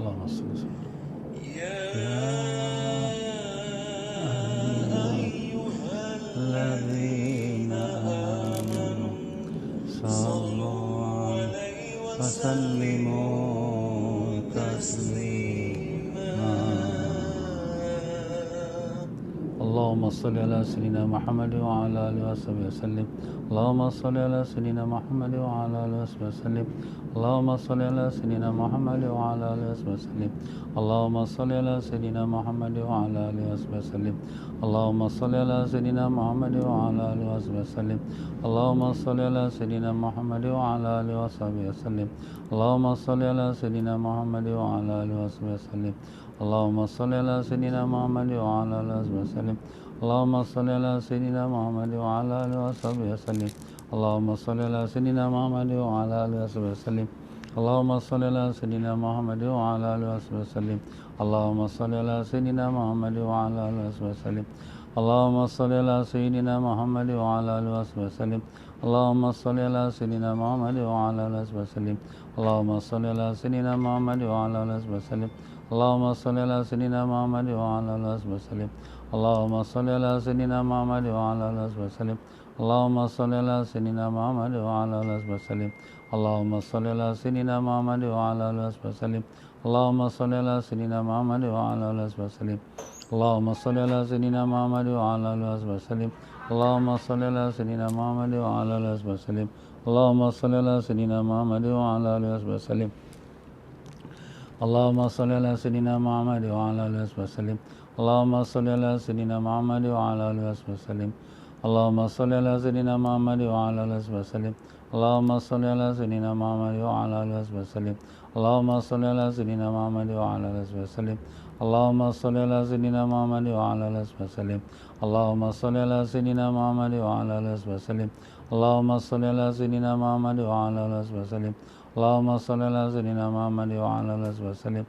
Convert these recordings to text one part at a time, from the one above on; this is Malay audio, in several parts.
اللهم صل وسلم. الذين آمنوا صلوا عليه وسلموا تسليما. اللهم صل على سيدنا محمد وعلى آله وصحبه وسلم. اللهم صل على سيدنا محمد وعلى آله وصحبه وسلم. اللهم صل على سيدنا محمد وعلى آله وصحبه وسلم. اللهم صل على سيدنا محمد وعلى آله وصحبه وسلم. اللهم صل على سيدنا محمد وعلى آله وصحبه وسلم. اللهم صل على سيدنا محمد وعلى آله وصحبه وسلم. اللهم صل على سيدنا محمد وعلى آله وصحبه وسلم. اللهم صل على سيدنا محمد وعلى آله وصحبه وسلم. اللهم صل على سيدنا محمد وعلى آله وصحبه وسلم. اللهم صل على سيدنا محمد وعلى آله وصحبه وسلم. اللهم صل على سيدنا محمد وعلى آله وصحبه وسلم. اللهم صل على سيدنا محمد وعلى آله وصحبه وسلم. اللهم صل على سيدنا محمد وعلى آله وصحبه وسلم. اللهم صل على سيدنا محمد وعلى آله وصحبه وسلم. اللهم صل على سيدنا محمد وعلى آله وصحبه وسلم. اللهم صل على سيدنا محمد وعلى آله وصحبه وسلم. اللهم صل على سيدنا محمد وعلى آله وصحبه وسلم. اللهم صل على سيدنا محمد وعلى آله وصحبه وسلم. اللهم صل على سيدنا محمد وعلى آله وصحبه وسلم. اللهم صل على سيدنا محمد وعلى آله وصحبه وسلم. اللهم صل على سيدنا محمد وعلى آله وصحبه وسلم. اللهم صل على سيدنا محمد وعلى آله وصحبه وسلم. اللهم صل على سيدنا محمد وعلى آله وصحبه وسلم. اللهم صل على سيدنا محمد وعلى آله وصحبه وسلم. اللهم صل على سيدنا محمد وعلى آله وصحبه وسلم. اللهم صل على سيدنا محمد وعلى آله وصحبه وسلم. اللهم صل على سيدنا محمد وعلى آله وصحبه وسلم. اللهم صل على سيدنا محمد وعلى آله وصحبه وسلم. اللهم صل على سيدنا محمد وعلى آله وصحبه وسلم. اللهم صل على سيدنا محمد وعلى آله وصحبه وسلم. اللهم صل على سيدنا محمد وعلى آله وصحبه وسلم. اللهم صل على سيدنا محمد وعلى آله وصحبه وسلم. اللهم صل على سيدنا محمد وعلى آله وصحبه وسلم. اللهم صل على سيدنا محمد وعلى آله وصحبه وسلم.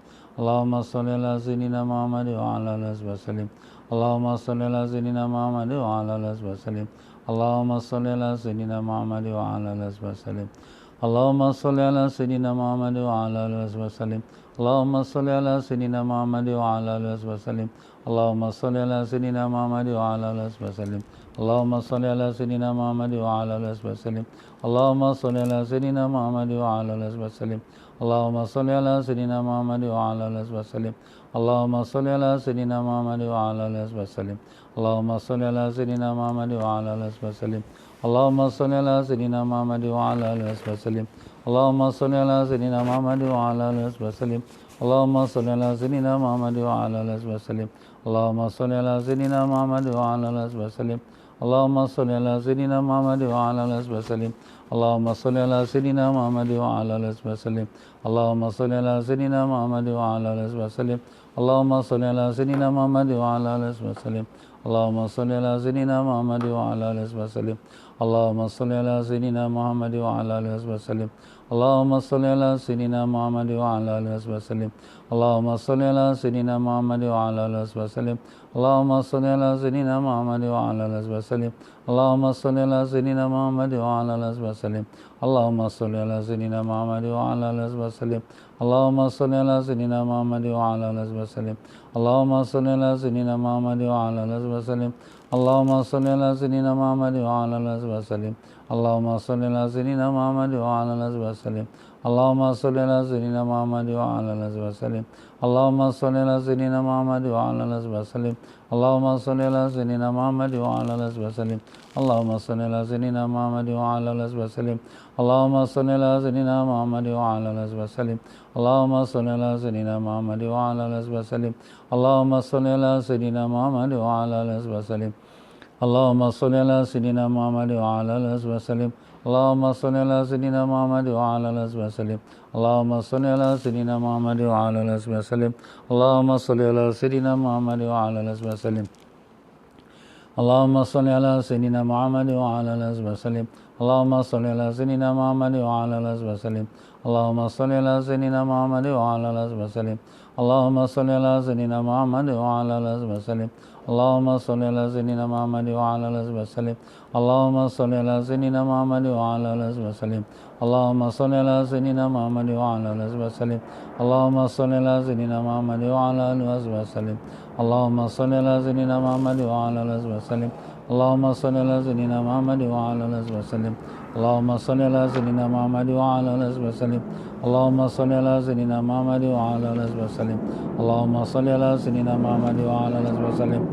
اللهم صل على سيدنا محمد وعلى آله وصحبه وسلم. اللهم صل على سيدنا محمد وعلى آله وصحبه وسلم. اللهم صل على سيدنا محمد وعلى آله وصحبه وسلم. اللهم صل على سيدنا محمد وعلى آله وصحبه وسلم. اللهم صل على سيدنا محمد وعلى آله وصحبه وسلم. اللهم صل على سيدنا محمد وعلى آله وصحبه وسلم. اللهم صل على سيدنا محمد وعلى آله وصحبه وسلم. اللهم صل على سيدنا محمد وعلى آله وصحبه وسلم. اللهم صل على سيدنا محمد وعلى آله وصحبه وسلم. اللهم صل على سيدنا محمد وعلى آله وصحبه وسلم. اللهم صل على سيدنا محمد وعلى آله وصحبه وسلم. اللهم صل على سيدنا محمد وعلى آله وصحبه وسلم. اللهم صل على سيدنا محمد وعلى آله وصحبه وسلم. اللهم صل على سيدنا محمد وعلى آله وصحبه وسلم. اللهم صل على سيدنا محمد وعلى آله وصحبه وسلم. اللهم صل على سيدنا محمد وعلى آله وصحبه وسلم. اللهم صل على سيدنا محمد وعلى آله وصحبه وسلم. اللهم صل على سيدنا محمد وعلى آله وصحبه وسلم. اللهم صل على سيدنا محمد وعلى آله وصحبه وسلم. اللهم صل على سيدنا محمد وعلى آله وصحبه وسلم. اللهم صل على سيدنا محمد وعلى آله وصحبه وسلم. اللهم صل على سيدنا محمد وعلى آله وصحبه وسلم. اللهم صل على سيدنا محمد وعلى آله وصحبه وسلم. اللهم صل على سيدنا محمد وعلى آله وصحبه وسلم. اللهم صل على سيدنا محمد وعلى آله وصحبه وسلم. اللهم صل على سيدنا محمد وعلى آله وصحبه وسلم. اللهم صل على سيدنا محمد وعلى آله وصحبه وسلم. اللهم صل على سيدنا محمد وعلى آله وصحبه وسلم. اللهم صل على سيدنا محمد وعلى آله وصحبه وسلم. اللهم صل على سيدنا محمد وعلى آله وصحبه وسلم. اللهم صل على سيدنا محمد وعلى آله وصحبه وسلم. اللهم صل على سيدنا محمد وعلى آله وصحبه وسلم. اللهم صل على سيدنا محمد وعلى آله وصحبه وسلم. اللهم صل على سيدنا محمد وعلى آله وصحبه وسلم. اللهم صل على سيدنا محمد وعلى آله وصحبه وسلم. اللهم صل على سيدنا محمد وعلى آله وصحبه وسلم. اللهم صل على سيدنا محمد وعلى آله وصحبه وسلم. اللهم صل على سيدنا محمد وعلى آله وصحبه وسلم. اللهم صل على سيدنا محمد وعلى آله وصحبه وسلم. اللهم صل على سيدنا محمد وعلى آله وصحبه وسلم. اللهم صل على سيدنا محمد وعلى آله وصحبه وسلم. اللهم صل على سيدنا محمد وعلى آله وسلم اللهم صل على سيدنا محمد وعلى آله وسلم اللهم صل على سيدنا محمد وعلى آله وسلم اللهم صل على سيدنا محمد وعلى آله وسلم اللهم صل على سيدنا محمد وعلى آله وسلم اللهم صل على سيدنا محمد وعلى آله وسلم اللهم صل على سيدنا محمد وعلى آله وسلم اللهم صل على سيدنا محمد وعلى آله وسلم اللهم صل على سيدنا محمد وعلى آله وسلم اللهم صل على سيدنا محمد وعلى آله وسلم اللهم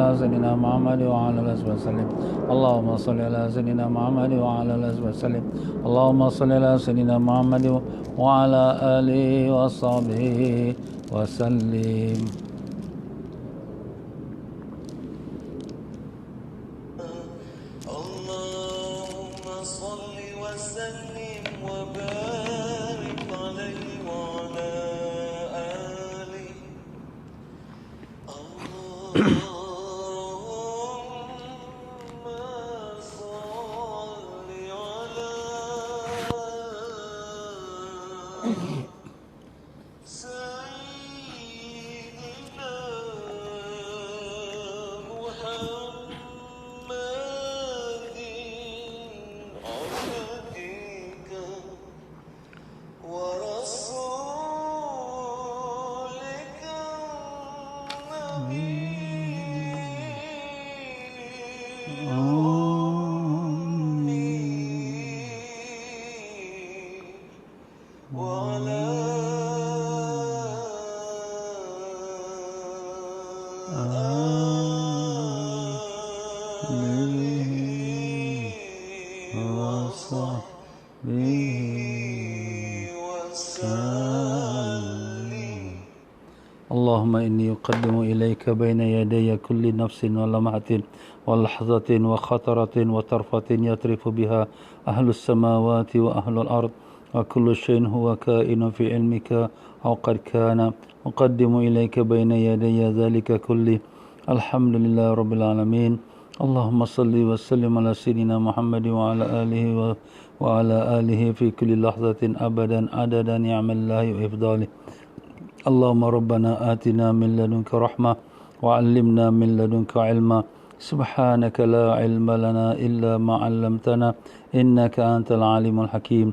صل على سيدنا محمد وعلى آله وسلم اللهم صل على سيدنا محمد وعلى آله وسلم اللهم صل على سيدنا محمد وعلى آله وسلم اللهم صل على سيدنا محمد وعلى آله وصحبه وسلم. اللهم إني أقدم إليك بين يدي كل نفس ولمحة ولحظة وخطرة وطرفة يطرف بها أهل السماوات وأهل الأرض وكل شيء هو كائن في علمك أو قد كان أقدم إليك بين يدي ذلك كله. الحمد لله رب العالمين. اللهم صل وسلم على سيدنا محمد وعلى آله في كل لحظة أبدا عدد نعم الله وإفضاله. اللهم ربنا آتنا من لدنك رحمة وعلمنا من لدنك علما سبحانك لا علم لنا إلا ما علمتنا إنك أنت العليم الحكيم.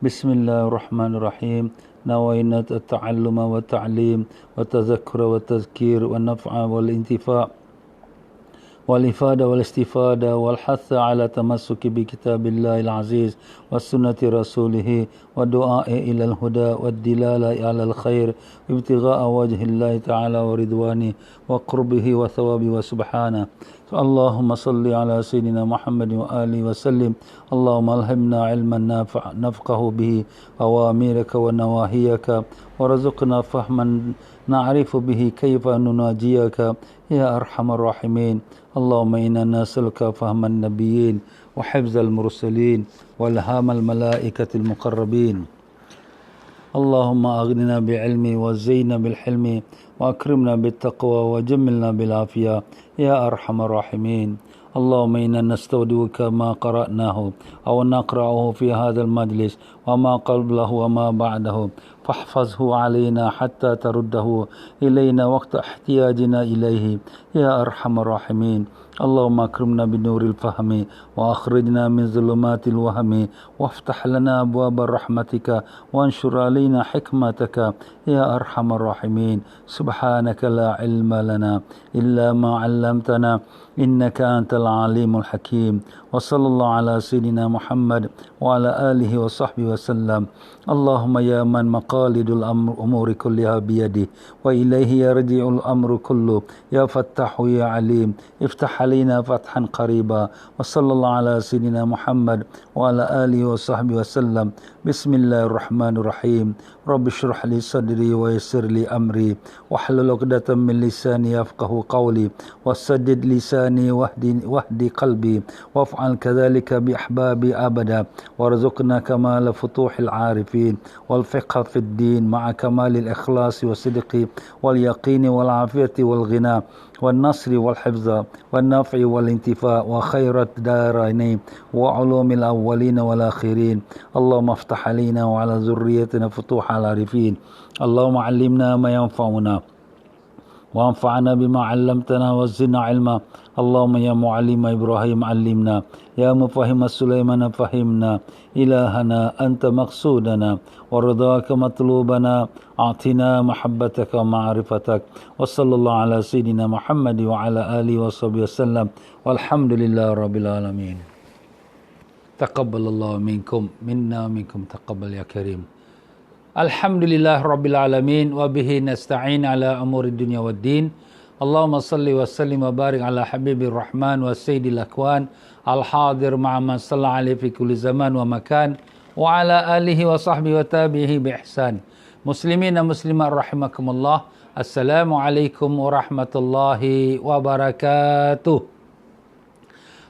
بسم الله الرحمن الرحيم. نوينا التعلم والتعليم والتذكر والتذكير والنفع والانتفاع والإفادة والاستفادة والحث على تمسك بكتاب الله العزيز وسنة رسوله والدعاء إلى الهدى والدلالة على الخير ابتغاء وجه الله تعالى ورضوانه وقربه وثوابه وسبحانه. اللهم صل على سيدنا محمد وآله وسلم. اللهم ألهمنا علما نفقه به أوامرك ونواهيك ورزقنا فهما نعرف به كيف نناجيك يا أرحم الراحمين. اللهم إنا نسألك فهم النبيين وحفظ المرسلين والهام الملائكة المقربين. اللهم أغننا بعلم وزينا بالحلم وأكرمنا بالتقوى وجملنا بالعافية يا أرحم الراحمين. اللهم إنا نستودعك ما قرأناه أو نقرأه في هذا المجلس وما قبله وما بعده فاحفظه علينا حتى ترده إلينا وقت احتياجنا إليه يا أرحم الراحمين. اللهم أكرمنا بنور الفهم وأخرجنا من ظلمات الوهم وافتح لنا أبواب رحمتك وانشر علينا حكمتك يا أرحم الراحمين. سبحانك لا علم لنا إلا ما علمتنا إنك أنت العليم الحكيم. وصلى الله على سيدنا محمد وعلى آله وصحبه وسلم. اللهم يا من مقاليد الأمور كلها بيده وإليه يرجع الأمر كله يا فتاح يا عليم افتح علينا فتحا قريبا. وصلى الله على سيدنا محمد وعلى آله وصحبه وسلم. بسم الله الرحمن الرحيم. رب اشرح لي صدري ويسر لي أمري واحلل عقدة من لساني يفقه قولي وسدد لساني واهدي قلبي وافعل كذلك بأحبابي أبدا وارزقنا كمال فتوح العارفين والفقه في الدين مع كمال الإخلاص والصدق واليقين والعافية والغنى والنصر والحفظ والنفع والانتفاع وخير الدارين وعلوم الأولين والآخرين. اللهم افتح علينا وعلى ذريتنا فتوح العارفين. اللهم علمنا ما ينفعنا وانفعنا بما علمتنا وزدنا علما. اللهم يا معلم إبراهيم علمنا، يا مفهم سليمان فهمنا. إلهنا أنت مقصودنا ورضاك مطلوبنا، أعطنا محبتك ومعرفتك. وصلى الله على سيدنا محمد وعلى آله وصحبه وسلم والحمد لله رب العالمين. تقبل الله منكم منا منكم تقبل يا كريم. Alhamdulillah Rabbil Alamin wa bihi nasta'in ala umuri dunya waddin. Allahumma salli wa sallim wa barik ala habibir rahman wa sayyidil akwan al-hadir ma'a man salla alaihi fi kulli zaman wa makan wa ala alihi wa sahbihi wa tabihi bi ihsan. Muslimin dan muslimat rahimakumullah. Assalamualaikum warahmatullahi wabarakatuh.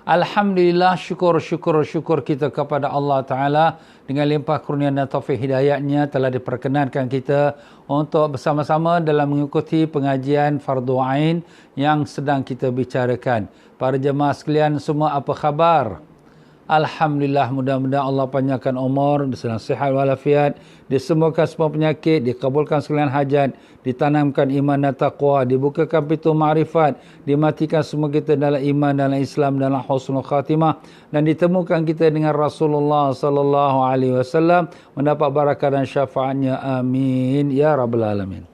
Alhamdulillah, syukur kita kepada Allah Ta'ala dengan limpah kurnia dan taufik hidayatnya telah diperkenankan kita untuk bersama-sama dalam mengikuti pengajian Fardu Ain yang sedang kita bicarakan. Para jemaah sekalian semua, apa khabar? Alhamdulillah, mudah-mudahan Allah panjangkan umur, sedang sihat walafiat, disembuhkan semua penyakit, dikabulkan sekalian hajat, ditanamkan iman dan taqwa, dibukakan pintu ma'rifat, dimatikan semua kita dalam iman, dalam Islam, dalam husnul khatimah, dan ditemukan kita dengan Rasulullah sallallahu alaihi wasallam, mendapat barakah dan syafaatnya. Amin ya rabbal alamin.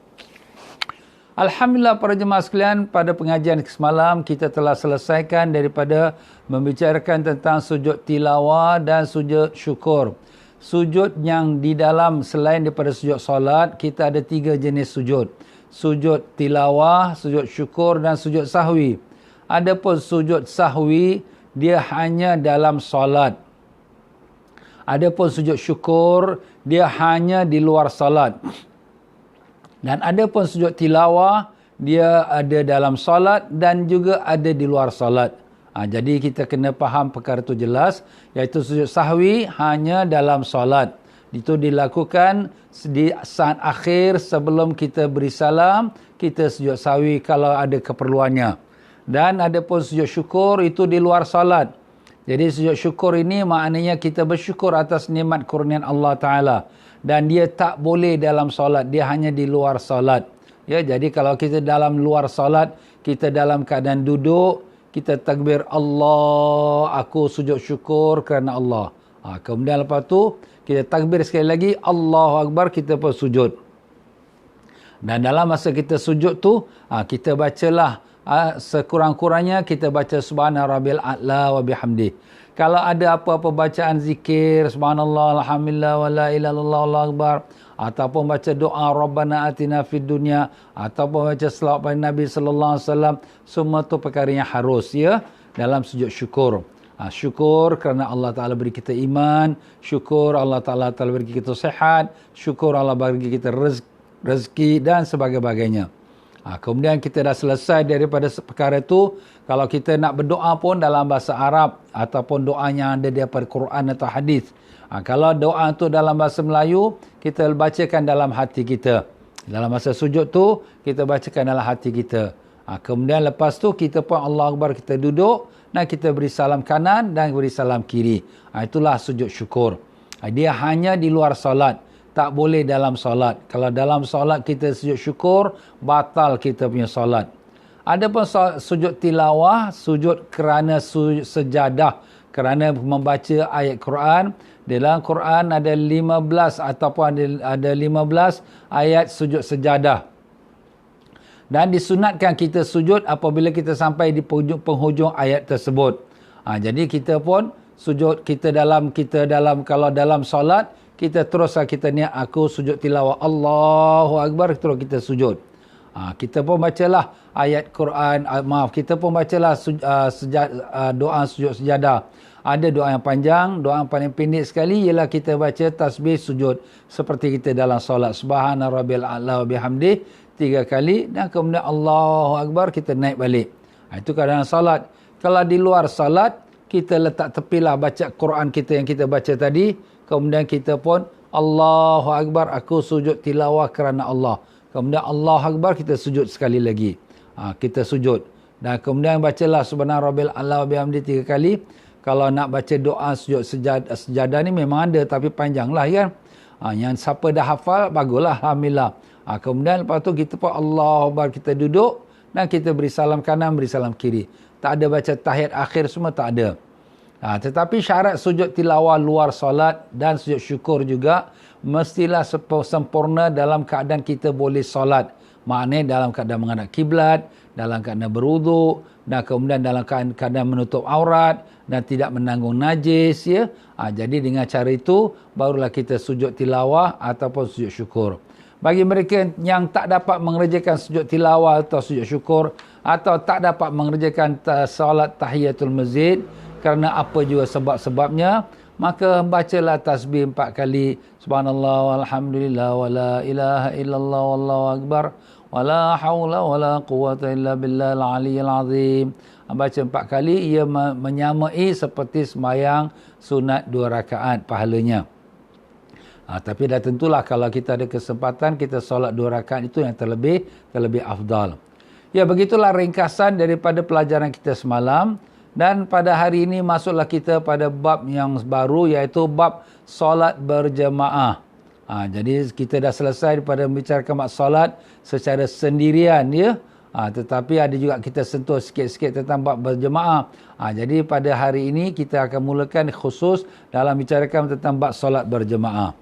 Alhamdulillah para jemaah sekalian, pada pengajian semalam kita telah selesaikan daripada membicarakan tentang sujud tilawah dan sujud syukur. Sujud yang di dalam selain daripada sujud solat, kita ada 3 jenis sujud. Sujud tilawah, sujud syukur dan sujud sahwi. Adapun sujud sahwi, dia hanya dalam solat. Adapun sujud syukur, dia hanya di luar solat. Dan ada pun sujud tilawah, dia ada dalam solat dan juga ada di luar solat. Jadi kita kena faham perkara itu jelas, iaitu sujud sahwi hanya dalam solat. Itu dilakukan di saat akhir sebelum kita beri salam, kita sujud sahwi kalau ada keperluannya. Dan ada pun sujud syukur, itu di luar solat. Jadi sujud syukur ini maknanya kita bersyukur atas nikmat kurnian Allah Ta'ala. Dan dia tak boleh dalam solat, dia hanya di luar solat. Ya, jadi kalau kita dalam luar solat, kita dalam keadaan duduk, kita takbir Allah, aku sujud syukur kerana Allah. Kemudian lepas tu, kita takbir sekali lagi, Allahu Akbar, kita pun sujud. Dan dalam masa kita sujud tu, kita bacalah, sekurang-kurangnya kita baca Subhana Rabbil A'la wa bihamdih. Kalau ada apa-apa bacaan zikir, subhanallah, alhamdulillah, wa la ilaha illallah, Allahu akbar, ataupun baca doa Rabbana atina fid dunya, ataupun baca selawat pada Nabi sallallahu alaihi wasallam, semua tu perkara yang harus ya dalam sujud syukur. Syukur kerana Allah Ta'ala beri kita iman, syukur Allah Ta'ala beri kita sihat, syukur Allah bagi kita rezeki dan sebagainya. Kemudian kita dah selesai daripada perkara itu. Kalau kita nak berdoa pun dalam bahasa Arab ataupun doa yang ada daripada Quran atau hadis. Kalau doa itu dalam bahasa Melayu, kita bacakan dalam hati kita. Dalam masa sujud tu, kita bacakan dalam hati kita. Kemudian lepas tu, kita pun Allah Akbar, kita duduk dan kita beri salam kanan dan beri salam kiri. Itulah sujud syukur. Dia hanya di luar solat. Tak boleh dalam solat. Kalau dalam solat kita sujud syukur, batal kita punya solat. Ada pun sujud tilawah, sujud kerana sejadah, kerana membaca ayat Quran. Dalam Quran ada 15 ataupun ada 15 ayat sujud sejadah. Dan disunatkan kita sujud apabila kita sampai di penghujung ayat tersebut. Jadi kita pun sujud kita dalam kalau dalam solat, kita teruslah kita niat aku sujud tilawah Allahu Akbar, terus kita sujud. Kita pun bacalah ayat Quran, kita pun bacalah doa sujud sejadah. Ada doa yang panjang, doa yang paling pendek sekali ialah kita baca tasbih sujud seperti kita dalam solat. Subhana Rabbil A'la wa bihamdih 3 kali dan kemudian Allahu Akbar, kita naik balik. Itu keadaan solat. Kalau di luar solat, kita letak tepilah baca Quran kita yang kita baca tadi. Kemudian kita pun Allahu Akbar, aku sujud tilawah kerana Allah. Kemudian Allahu Akbar, kita sujud sekali lagi. Kita sujud. Dan kemudian bacalah Subhana Rabbil A'la wa bihamdi 3 kali. Kalau nak baca doa sujud sejadah ni memang ada, tapi panjang lah kan. Yang siapa dah hafal, baguslah, alhamdulillah. Kemudian lepas tu kita pun Allahu Akbar, kita duduk dan kita beri salam kanan, beri salam kiri. Tak ada baca tahiyat akhir, semua tak ada. Tetapi syarat sujud tilawah luar solat dan sujud syukur juga mestilah sempurna dalam keadaan kita boleh solat. Maknanya dalam keadaan menghadap kiblat, dalam keadaan berwuduk, dan kemudian dalam keadaan menutup aurat dan tidak menanggung najis, ya. Jadi dengan cara itu barulah kita sujud tilawah ataupun sujud syukur. Bagi mereka yang tak dapat mengerjakan sujud tilawah atau sujud syukur, atau tak dapat mengerjakan solat tahiyatul masjid kerana apa juga sebab-sebabnya, maka bacalah tasbih 4 kali. Subhanallah walhamdulillah wala ilaha illallah wallahu akbar wala haula wala quwata illa billahil aliyyil azim. Baca 4 kali, ia menyamai seperti sembahyang sunat 2 rakaat pahalanya. Tapi dah tentulah kalau kita ada kesempatan kita solat 2 rakaat itu yang terlebih afdal. Ya, begitulah ringkasan daripada pelajaran kita semalam. Dan pada hari ini masuklah kita pada bab yang baru, iaitu bab solat berjemaah. Jadi kita dah selesai daripada membicarakan bab solat secara sendirian, ya. Tetapi ada juga kita sentuh sikit-sikit tentang bab berjemaah. Jadi pada hari ini kita akan mulakan khusus dalam bicarakan tentang bab solat berjemaah.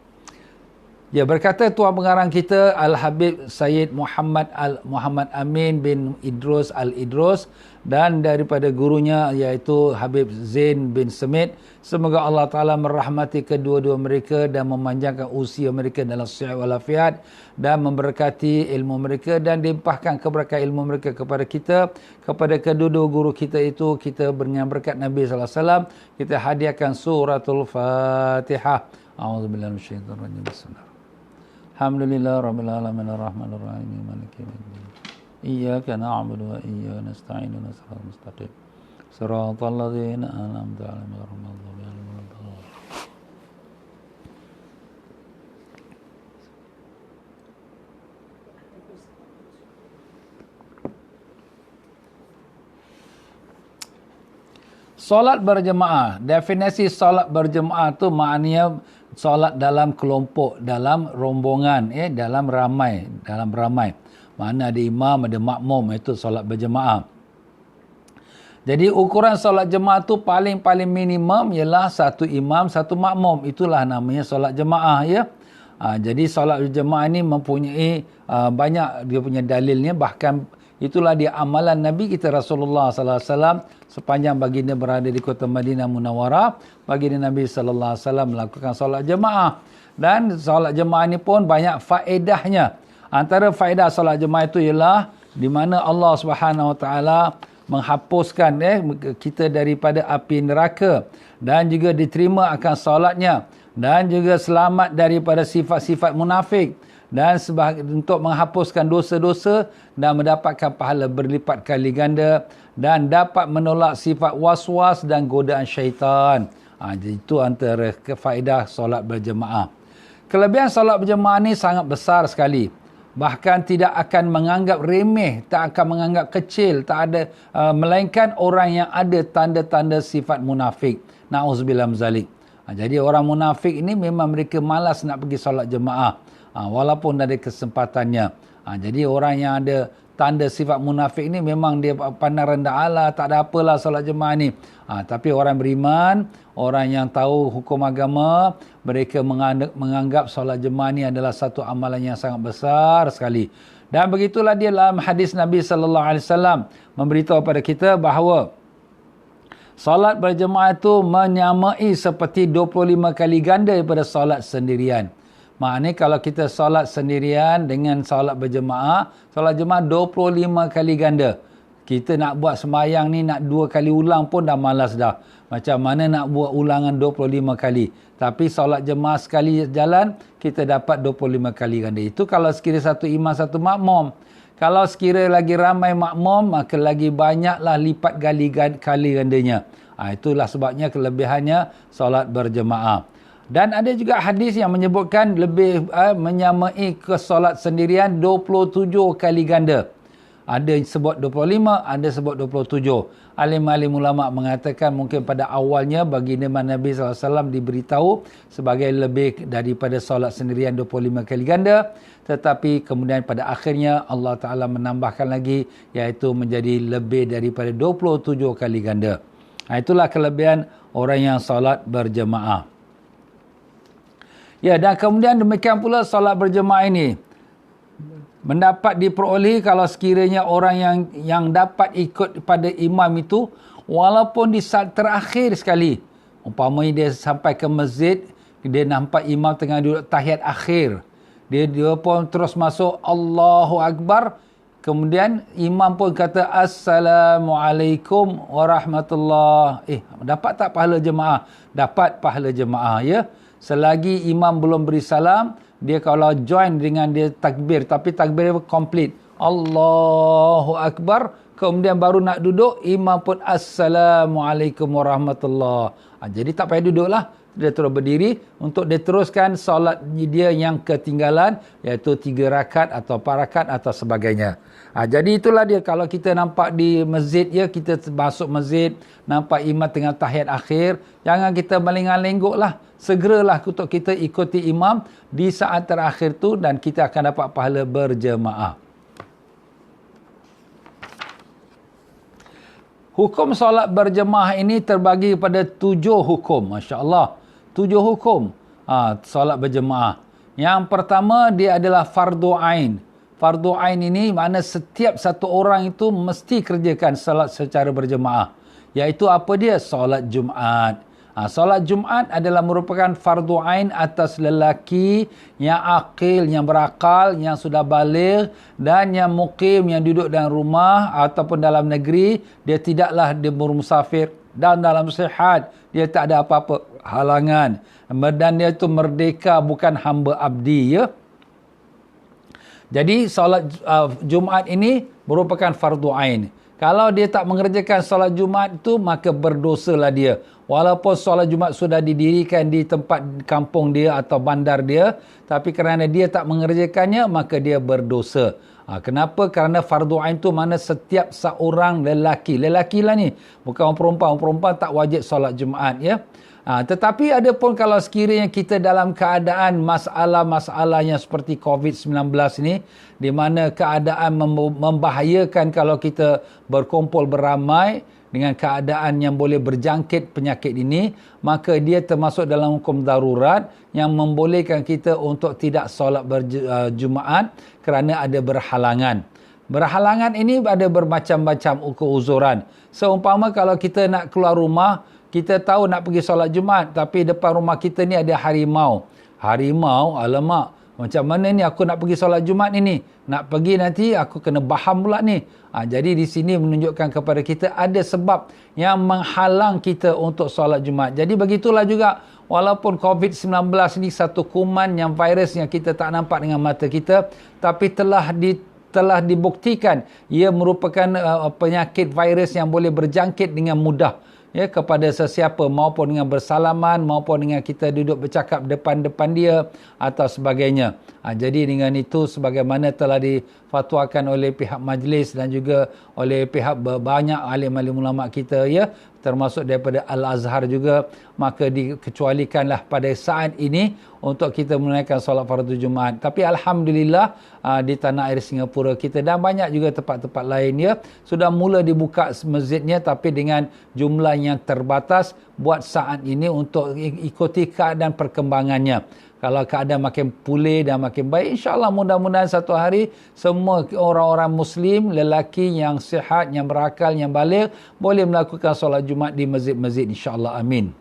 Ya, berkata tuan pengarang kita Al-Habib Sayyid Muhammad Amin bin Idrus Al-Idrus, dan daripada gurunya iaitu Habib Zain bin Semit. Semoga Allah Ta'ala merahmati kedua-dua mereka dan memanjangkan usia mereka dalam sihat walafiat, dan memberkati ilmu mereka dan limpahkan keberkatan ilmu mereka kepada kita, kepada kedua-dua guru kita itu. Kita dengan berkat Nabi SAW kita hadiahkan suratul Fatihah. A'udzubillahi minasyaitonir rajim. Bismillah. Alhamdulillah rabbil alamin arrahmanir rahim maliki yaumiddin. Iyyaka na'budu wa iyyaka nasta'in ihdinas siratal mustaqim. Siratal ladzina an'amta 'alaihim ghairil maghdubi 'alaihim waladdallin. Solat berjemaah. Definisi solat berjemaah tu maknanya solat dalam kelompok, dalam rombongan, dalam ramai. Mana ada imam, ada makmum, itu solat berjemaah. Jadi ukuran solat jemaah tu paling minimum ialah 1 imam, 1 makmum. Itulah namanya solat jemaah, ya. Jadi solat berjemaah ini mempunyai banyak dia punya dalilnya. Bahkan itulah dia amalan Nabi kita Rasulullah sallallahu alaihi wasallam sepanjang baginda berada di kota Madinah Munawwarah. Baginda Nabi sallallahu alaihi wasallam melakukan solat jemaah, dan solat jemaah ini pun banyak faedahnya. Antara faedah solat jemaah itu ialah di mana Allah Subhanahu wa taala menghapuskan kita daripada api neraka, dan juga diterima akan solatnya, dan juga selamat daripada sifat-sifat munafik, dan untuk menghapuskan dosa-dosa dan mendapatkan pahala berlipat kali ganda, dan dapat menolak sifat was-was dan godaan syaitan. Itu antara faedah solat berjemaah. Kelebihan solat berjemaah ni sangat besar sekali. Bahkan tidak akan menganggap remeh, tak akan menganggap kecil, tak ada melainkan orang yang ada tanda-tanda sifat munafik. Na'udzubillah min zalik. Jadi orang munafik ini memang mereka malas nak pergi solat jemaah, walaupun ada kesempatannya. Jadi orang yang ada tanda sifat munafik ini memang dia pandang rendah, Allah tak ada apalah solat jemaah ni. Tapi orang beriman, orang yang tahu hukum agama, mereka menganggap solat jemaah ni adalah satu amalan yang sangat besar sekali. Dan begitulah dia dalam hadis Nabi sallallahu alaihi wasallam memberitahu kepada kita bahawa solat berjemaah itu menyamai seperti 25 kali ganda daripada solat sendirian. Maknanya kalau kita solat sendirian dengan solat berjemaah, solat jemaah 25 kali ganda. Kita nak buat sembahyang ni nak 2 kali ulang pun dah malas dah. Macam mana nak buat ulangan 25 kali. Tapi solat jemaah sekali jalan, kita dapat 25 kali ganda. Itu kalau sekiranya 1 imam 1 makmum. Kalau sekiranya lagi ramai makmum, maka lagi banyaklah lipat kali gandanya. Itulah sebabnya kelebihannya solat berjemaah. Dan ada juga hadis yang menyebutkan lebih menyamai ke solat sendirian 27 kali ganda. Ada sebut 25, ada sebut 27. Alim-alim ulama mengatakan mungkin pada awalnya baginda Nabi SAW diberitahu sebagai lebih daripada solat sendirian 25 kali ganda. Tetapi kemudian pada akhirnya Allah Ta'ala menambahkan lagi, iaitu menjadi lebih daripada 27 kali ganda. Itulah kelebihan orang yang solat berjemaah. Ya, dan kemudian demikian pula solat berjemaah ini mendapat diperolehi kalau sekiranya orang yang dapat ikut pada imam itu walaupun di saat terakhir sekali. Umpamanya dia sampai ke masjid, dia nampak imam tengah duduk tahiyat akhir. Dia pun terus masuk Allahu Akbar. Kemudian imam pun kata Assalamualaikum warahmatullahi. Dapat tak pahala jemaah? Dapat pahala jemaah, ya. Selagi imam belum beri salam, dia kalau join dengan dia takbir, tapi takbir dia komplit. Allahu Akbar. Kemudian baru nak duduk, imam pun Assalamualaikum warahmatullahi. Jadi tak payah duduklah. Dia terus berdiri untuk diteruskan solat dia yang ketinggalan, iaitu 3 rakaat atau 4 rakaat atau sebagainya. Jadi itulah dia, kalau kita nampak di masjid, ya, kita masuk masjid, nampak imam tengah tahiyat akhir, jangan kita melengang-lenggok lah. Segeralah untuk kita ikuti imam di saat terakhir tu dan kita akan dapat pahala berjemaah. Hukum solat berjemaah ini terbagi kepada 7 hukum. Masya Allah. 7 hukum solat berjemaah. Yang pertama, dia adalah fardu ain. Fardu ain ini makna setiap satu orang itu mesti kerjakan solat secara berjemaah. Iaitu apa dia? Solat Jumaat. Solat Jumaat adalah merupakan fardu ain atas lelaki yang akil, yang berakal, yang sudah baligh dan yang muqim, yang duduk dalam rumah ataupun dalam negeri. Dia tidaklah dia bermusafir dan dalam sihat. Dia tak ada apa-apa halangan. Dan dia itu merdeka, bukan hamba abdi, ya. Jadi solat Jumaat ini merupakan fardu ain. Kalau dia tak mengerjakan solat Jumaat itu, maka berdosalah dia. Walaupun solat Jumaat sudah didirikan di tempat kampung dia atau bandar dia, tapi kerana dia tak mengerjakannya, maka dia berdosa. Kenapa? Kerana fardu ain itu mana setiap seorang lelaki. Lelaki lah ni, bukan orang perempuan. Orang perempuan tak wajib solat Jumaat, ya. Tetapi ada pun kalau sekiranya kita dalam keadaan masalah-masalah yang seperti COVID-19 ni, di mana keadaan membahayakan kalau kita berkumpul beramai dengan keadaan yang boleh berjangkit penyakit ini, maka dia termasuk dalam hukum darurat yang membolehkan kita untuk tidak solat berjumaat kerana ada berhalangan. Berhalangan ini ada bermacam-macam keuzuran. Seumpama kalau kita nak keluar rumah, kita tahu nak pergi solat Jumaat, tapi depan rumah kita ni ada harimau. Harimau, alamak, macam mana ni aku nak pergi solat Jumaat ini? Nak pergi nanti aku kena baham pula ni. Jadi di sini menunjukkan kepada kita ada sebab yang menghalang kita untuk solat Jumaat. Jadi begitulah juga, walaupun COVID-19 ni satu kuman yang virus yang kita tak nampak dengan mata kita, tapi telah dibuktikan ia merupakan penyakit virus yang boleh berjangkit dengan mudah, ya, kepada sesiapa, maupun dengan bersalaman, maupun dengan kita duduk bercakap depan-depan dia atau sebagainya. Jadi dengan itu, sebagaimana telah difatwakan oleh pihak majlis dan juga oleh pihak banyak alim-alim ulama kita, ya, termasuk daripada Al-Azhar juga, maka dikecualikanlah pada saat ini untuk kita menunaikan solat fardu Jumaat. Tapi Alhamdulillah di tanah air Singapura kita dan banyak juga tempat-tempat lain, ya, sudah mula dibuka masjidnya, tapi dengan jumlah yang terbatas buat saat ini untuk ikuti keadaan perkembangannya. Kalau keadaan makin pulih dan makin baik, insya-Allah mudah-mudahan satu hari semua orang-orang Muslim, lelaki yang sihat, yang berakal, yang baligh boleh melakukan solat Jumaat di masjid-masjid, insya-Allah. Amin.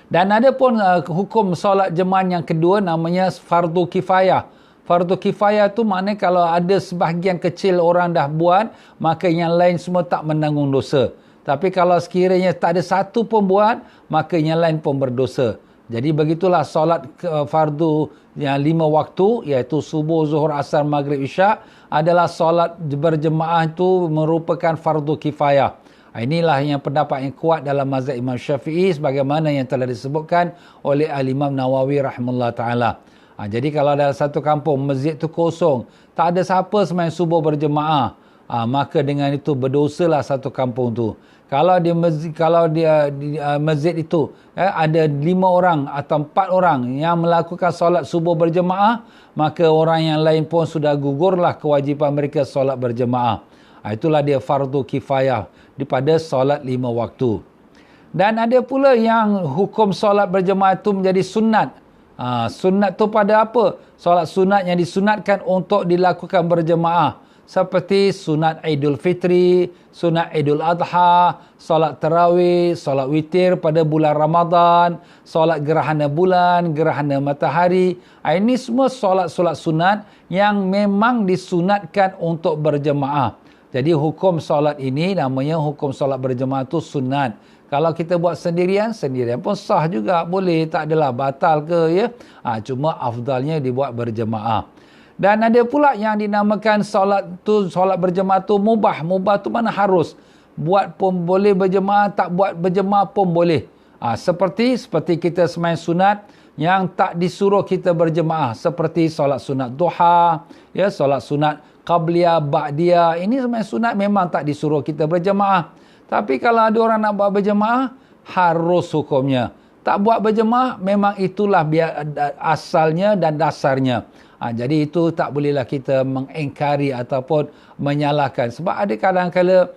Dan ada pun hukum solat jemaah yang kedua, namanya fardu kifayah. Fardu kifayah tu maknanya kalau ada sebahagian kecil orang dah buat, maka yang lain semua tak menanggung dosa. Tapi kalau sekiranya tak ada satu pun buat, maka yang lain pun berdosa. Jadi begitulah solat fardu yang 5 waktu, iaitu subuh, zuhur, asar, maghrib, isyak, adalah solat berjemaah itu merupakan fardu kifayah. Inilah yang pendapat yang kuat dalam mazhab Imam Syafi'i sebagaimana yang telah disebutkan oleh Al-Imam Nawawi rahimahullah ta'ala. Jadi kalau dalam satu kampung masjid tu kosong, tak ada siapa sembahyang subuh berjemaah, maka dengan itu berdosalah satu kampung tu. Kalau masjid itu ada 5 orang atau 4 orang yang melakukan solat subuh berjemaah, maka orang yang lain pun sudah gugurlah kewajipan mereka solat berjemaah. Itulah dia fardu kifayah daripada solat 5 waktu. Dan ada pula yang hukum solat berjemaah itu menjadi sunat. Sunat tu pada apa? Solat sunat yang disunatkan untuk dilakukan berjemaah. Seperti sunat Idul Fitri, sunat Idul Adha, solat tarawih, solat witir pada bulan Ramadan, solat gerhana bulan, gerhana matahari. Ini semua solat-solat sunat yang memang disunatkan untuk berjemaah. Jadi hukum solat ini namanya hukum solat berjemaah tu sunat. Kalau kita buat sendirian pun sah juga, boleh, tak adalah batal ke ya. Cuma afdalnya dibuat berjemaah. Dan ada pula yang dinamakan solat berjemaah tu mubah. Mubah tu mana harus. Buat pun boleh berjemaah, tak buat berjemaah pun boleh. Seperti kita sembahyang sunat yang tak disuruh kita berjemaah, seperti solat sunat duha, ya, solat sunat qabliyah, ba'diyah. Ini sembahyang sunat memang tak disuruh kita berjemaah. Tapi kalau ada orang nak buat berjemaah, harus hukumnya. Tak buat berjemaah, memang itulah asalnya dan dasarnya. Jadi itu tak bolehlah kita mengingkari ataupun menyalahkan. Sebab ada kadang-kala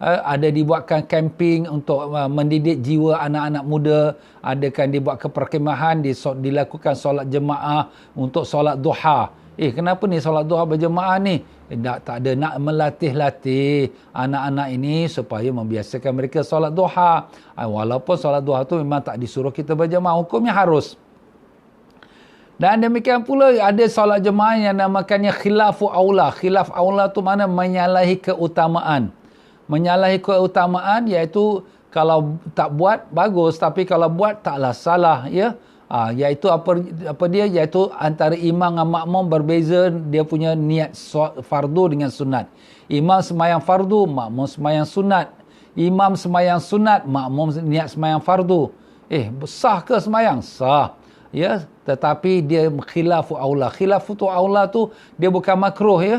ada dibuatkan camping untuk mendidik jiwa anak-anak muda. Adakan dibuat ke perkhemahan, dilakukan solat jemaah untuk solat duha. Kenapa ni solat duha berjemaah ni? Tak ada, nak melatih-latih anak-anak ini supaya membiasakan mereka solat duha. Walaupun solat duha tu memang tak disuruh kita berjemaah, hukumnya harus. Dan demikian pula ada solat jemaah yang namakannya khilafu aula. Khilaf aula tu mana? Menyalahi keutamaan. Menyalahi keutamaan iaitu kalau tak buat bagus, tapi kalau buat taklah salah, ya. Iaitu iaitu antara imam dan makmum berbeza dia punya niat fardu dengan sunat. Imam sembahyang fardu, makmum sembahyang sunat. Imam sembahyang sunat, makmum niat sembahyang fardu. Sah ke sembahyang? Sah. Ya, tetapi dia khilafu aula. Khilafu aula tu dia bukan makruh, ya.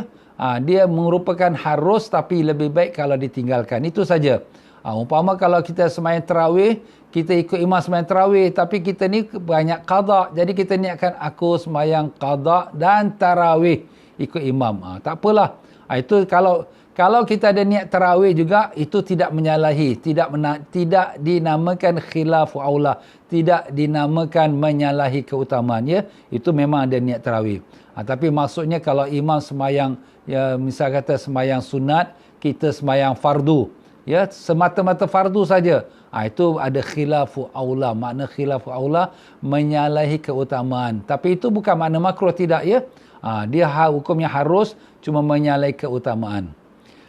Dia merupakan harus, tapi lebih baik kalau ditinggalkan. Itu saja. Umpama kalau kita sembahyang tarawih, kita ikut imam sembahyang tarawih, tapi kita ni banyak qada. Jadi kita niatkan aku sembahyang qada dan tarawih ikut imam. Tak apalah. Itu kalau kita ada niat tarawih juga, itu tidak menyalahi, tidak dinamakan khilafu aula, tidak dinamakan menyalahi keutamaan, ya. Itu memang ada niat tarawih. Tapi maksudnya kalau imam sembahyang, ya, misal kata sembahyang sunat, kita sembahyang fardu, ya, semata-mata fardu saja. Itu ada khilafu aula. Makna khilafu aula menyalahi keutamaan. Tapi itu bukan makna makruh, tidak, ya. Dia hukumnya harus, cuma menyalahi keutamaan.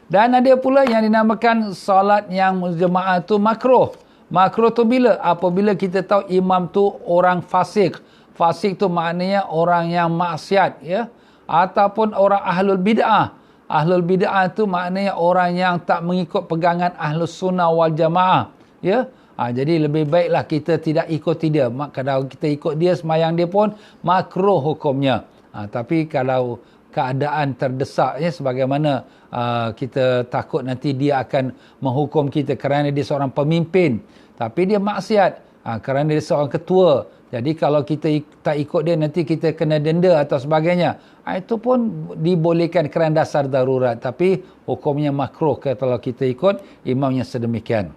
Dan ada pula yang dinamakan solat yang jemaah tu makruh. Makruh tu bila? Apabila kita tahu imam tu orang fasik. Fasik tu maknanya orang yang maksiat, ya. Ataupun orang ahlul bid'ah. Ahlul bid'ah tu maknanya orang yang tak mengikut pegangan ahlus sunnah wal jamaah, ya. Jadi lebih baiklah kita tidak ikuti dia. Kalau kita ikut dia, sembahyang dia pun makruh hukumnya. Tapi kalau keadaan terdesak, ya, sebagaimana kita takut nanti dia akan menghukum kita kerana dia seorang pemimpin, tapi dia maksiat kerana dia seorang ketua. Jadi kalau kita tak ikut dia, nanti kita kena denda atau sebagainya. Itu pun dibolehkan kerana dasar darurat, tapi hukumnya makruh kalau kita ikut imamnya sedemikian.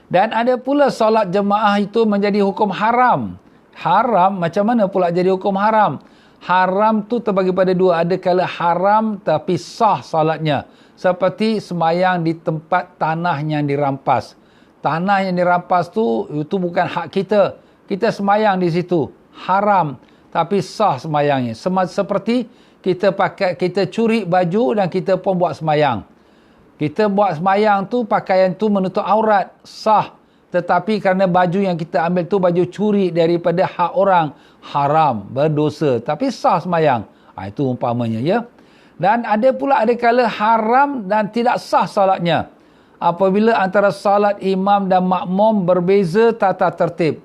Dan ada pula solat jemaah itu menjadi hukum haram. Haram, macam mana pula jadi hukum haram? Haram tu terbagi pada dua. Ada kala haram tapi sah salatnya. Seperti sembahyang di tempat tanah yang dirampas. Tanah yang dirampas tu, itu bukan hak kita. Kita sembahyang di situ. Haram tapi sah sembahyangnya. Seperti kita curi baju dan kita pun buat sembahyang. Kita buat sembahyang tu, pakaian tu menutup aurat, sah. Tetapi kerana baju yang kita ambil tu baju curi daripada hak orang, haram, berdosa. Tapi sah sembahyang. Itu umpamanya, ya. Dan ada pula ada kala haram dan tidak sah salatnya. apabila antara salat imam dan makmum berbeza tata tertib.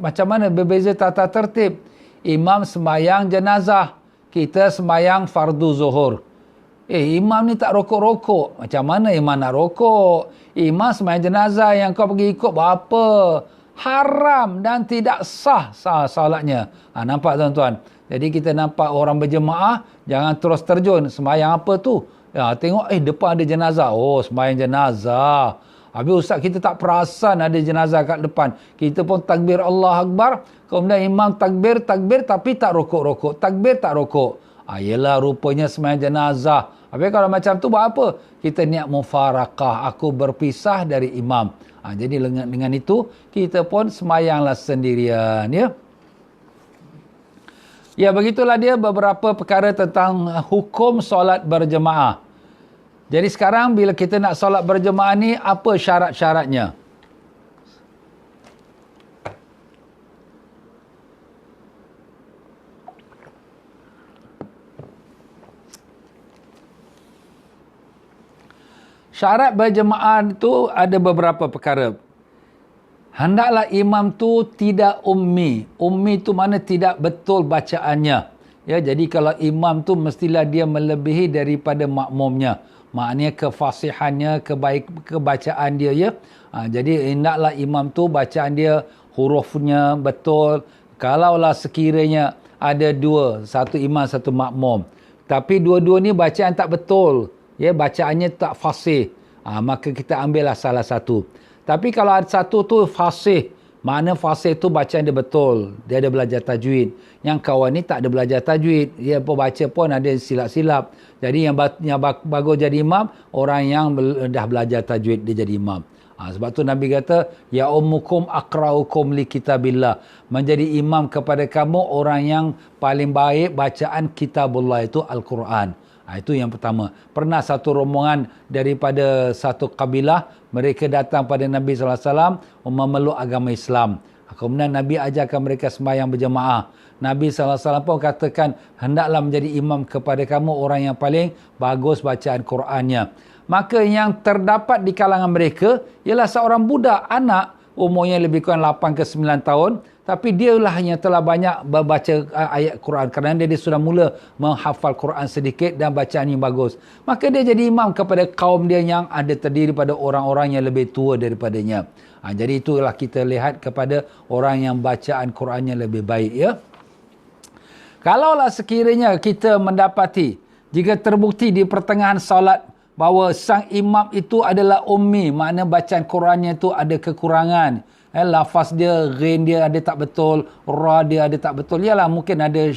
Macam mana berbeza tata tertib? Imam sembahyang jenazah, kita sembahyang fardu zuhur. Imam ni tak rokok-rokok. Macam mana imam nak rokok? Imam sembahyang jenazah, yang kau pergi ikut berapa? Haram dan tidak sah salatnya. Nampak tuan-tuan? Jadi kita nampak orang berjemaah, jangan terus terjun. Sembahyang apa tu? Tengok depan ada jenazah. Oh, sembahyang jenazah. Habis ustaz kita tak perasan ada jenazah kat depan. Kita pun takbir Allah Akbar. Kemudian imam takbir tapi tak rokok-rokok. Takbir tak rokok. Yelah rupanya sembahyang jenazah. Habis kalau macam tu buat apa? Kita niat mufarakah. Aku berpisah dari imam. Jadi dengan itu kita pun sembahyanglah sendirian. Ya, begitulah dia beberapa perkara tentang hukum solat berjemaah. Jadi sekarang bila kita nak solat berjemaah ni, apa syarat-syaratnya? Syarat berjemaah itu ada beberapa perkara. Hendaklah imam tu tidak ummi. Ummi tu mana tidak betul bacaannya. Ya, jadi kalau imam tu mestilah dia melebihi daripada makmumnya. Maknanya kefasihannya, kebacaan dia, ya. Jadi hendaklah imam tu bacaan dia hurufnya betul. Kalaulah sekiranya ada dua, satu imam satu makmum, tapi dua-dua ni bacaan tak betul, ya, bacaannya tak fasih, maka kita ambillah salah satu. Tapi kalau ada satu tu fasih, makna fasih tu bacaan dia betul, dia ada belajar tajwid. Yang kawan ni tak ada belajar tajwid, dia pun baca pun ada silap-silap. Jadi yang bagus jadi imam, orang yang dah belajar tajwid dia jadi imam. Sebab tu Nabi kata, ya ummukum aqra'ukum li kitabillah. Menjadi imam kepada kamu orang yang paling baik bacaan kitabullah, itu Al-Quran. Itu yang pertama. Pernah satu rombongan daripada satu kabilah, mereka datang pada Nabi SAW memeluk agama Islam. Kemudian Nabi ajarkan mereka sembahyang berjemaah. Nabi SAW pun katakan, hendaklah menjadi imam kepada kamu orang yang paling bagus bacaan Qurannya. Maka yang terdapat di kalangan mereka ialah seorang budak, anak, umurnya lebih kurang 8 ke 9 tahun. Tapi dialah yang telah banyak membaca ayat Quran. Kerana dia sudah mula menghafal Quran sedikit dan bacaan yang bagus. Maka dia jadi imam kepada kaum dia yang ada terdiri pada orang-orang yang lebih tua daripadanya. Jadi itulah kita lihat kepada orang yang bacaan Qurannya lebih baik. Ya. Kalaulah sekiranya kita mendapati, jika terbukti di pertengahan solat, bahawa sang imam itu adalah ummi, makna bacaan Qurannya itu ada kekurangan. Lafaz dia, ghain dia ada tak betul, ra dia ada tak betul. Yalah, mungkin ada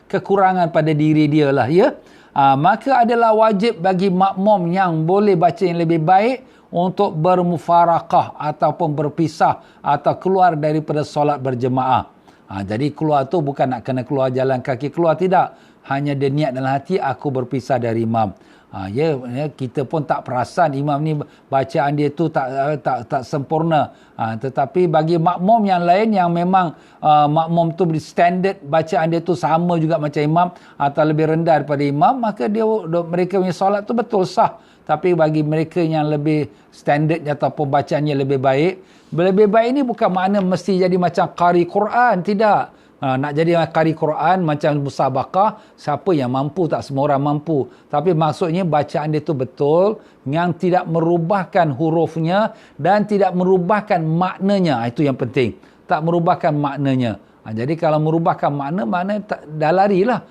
kekurangan pada diri dia lah, ya. Maka adalah wajib bagi makmum yang boleh baca yang lebih baik untuk bermufarakah ataupun berpisah atau keluar daripada solat berjemaah. Jadi keluar tu bukan nak kena keluar jalan kaki keluar, tidak. Hanya dia niat dalam hati, aku berpisah dari imam. Kita pun tak perasan imam ni bacaan dia tu tak sempurna. Tetapi bagi makmum yang lain yang memang makmum tu standard bacaan dia tu sama juga macam imam atau lebih rendah daripada imam, maka mereka punya solat tu betul sah. Tapi bagi mereka yang lebih standard ataupun bacaannya lebih baik ni bukan makna mesti jadi macam qari Quran, tidak. Nak jadi qari Quran macam musabaqah, siapa yang mampu, tak semua orang mampu. Tapi maksudnya bacaan dia tu betul, yang tidak merubahkan hurufnya dan tidak merubahkan maknanya. Itu yang penting. Tak merubahkan maknanya. Jadi kalau merubahkan makna dah larilah.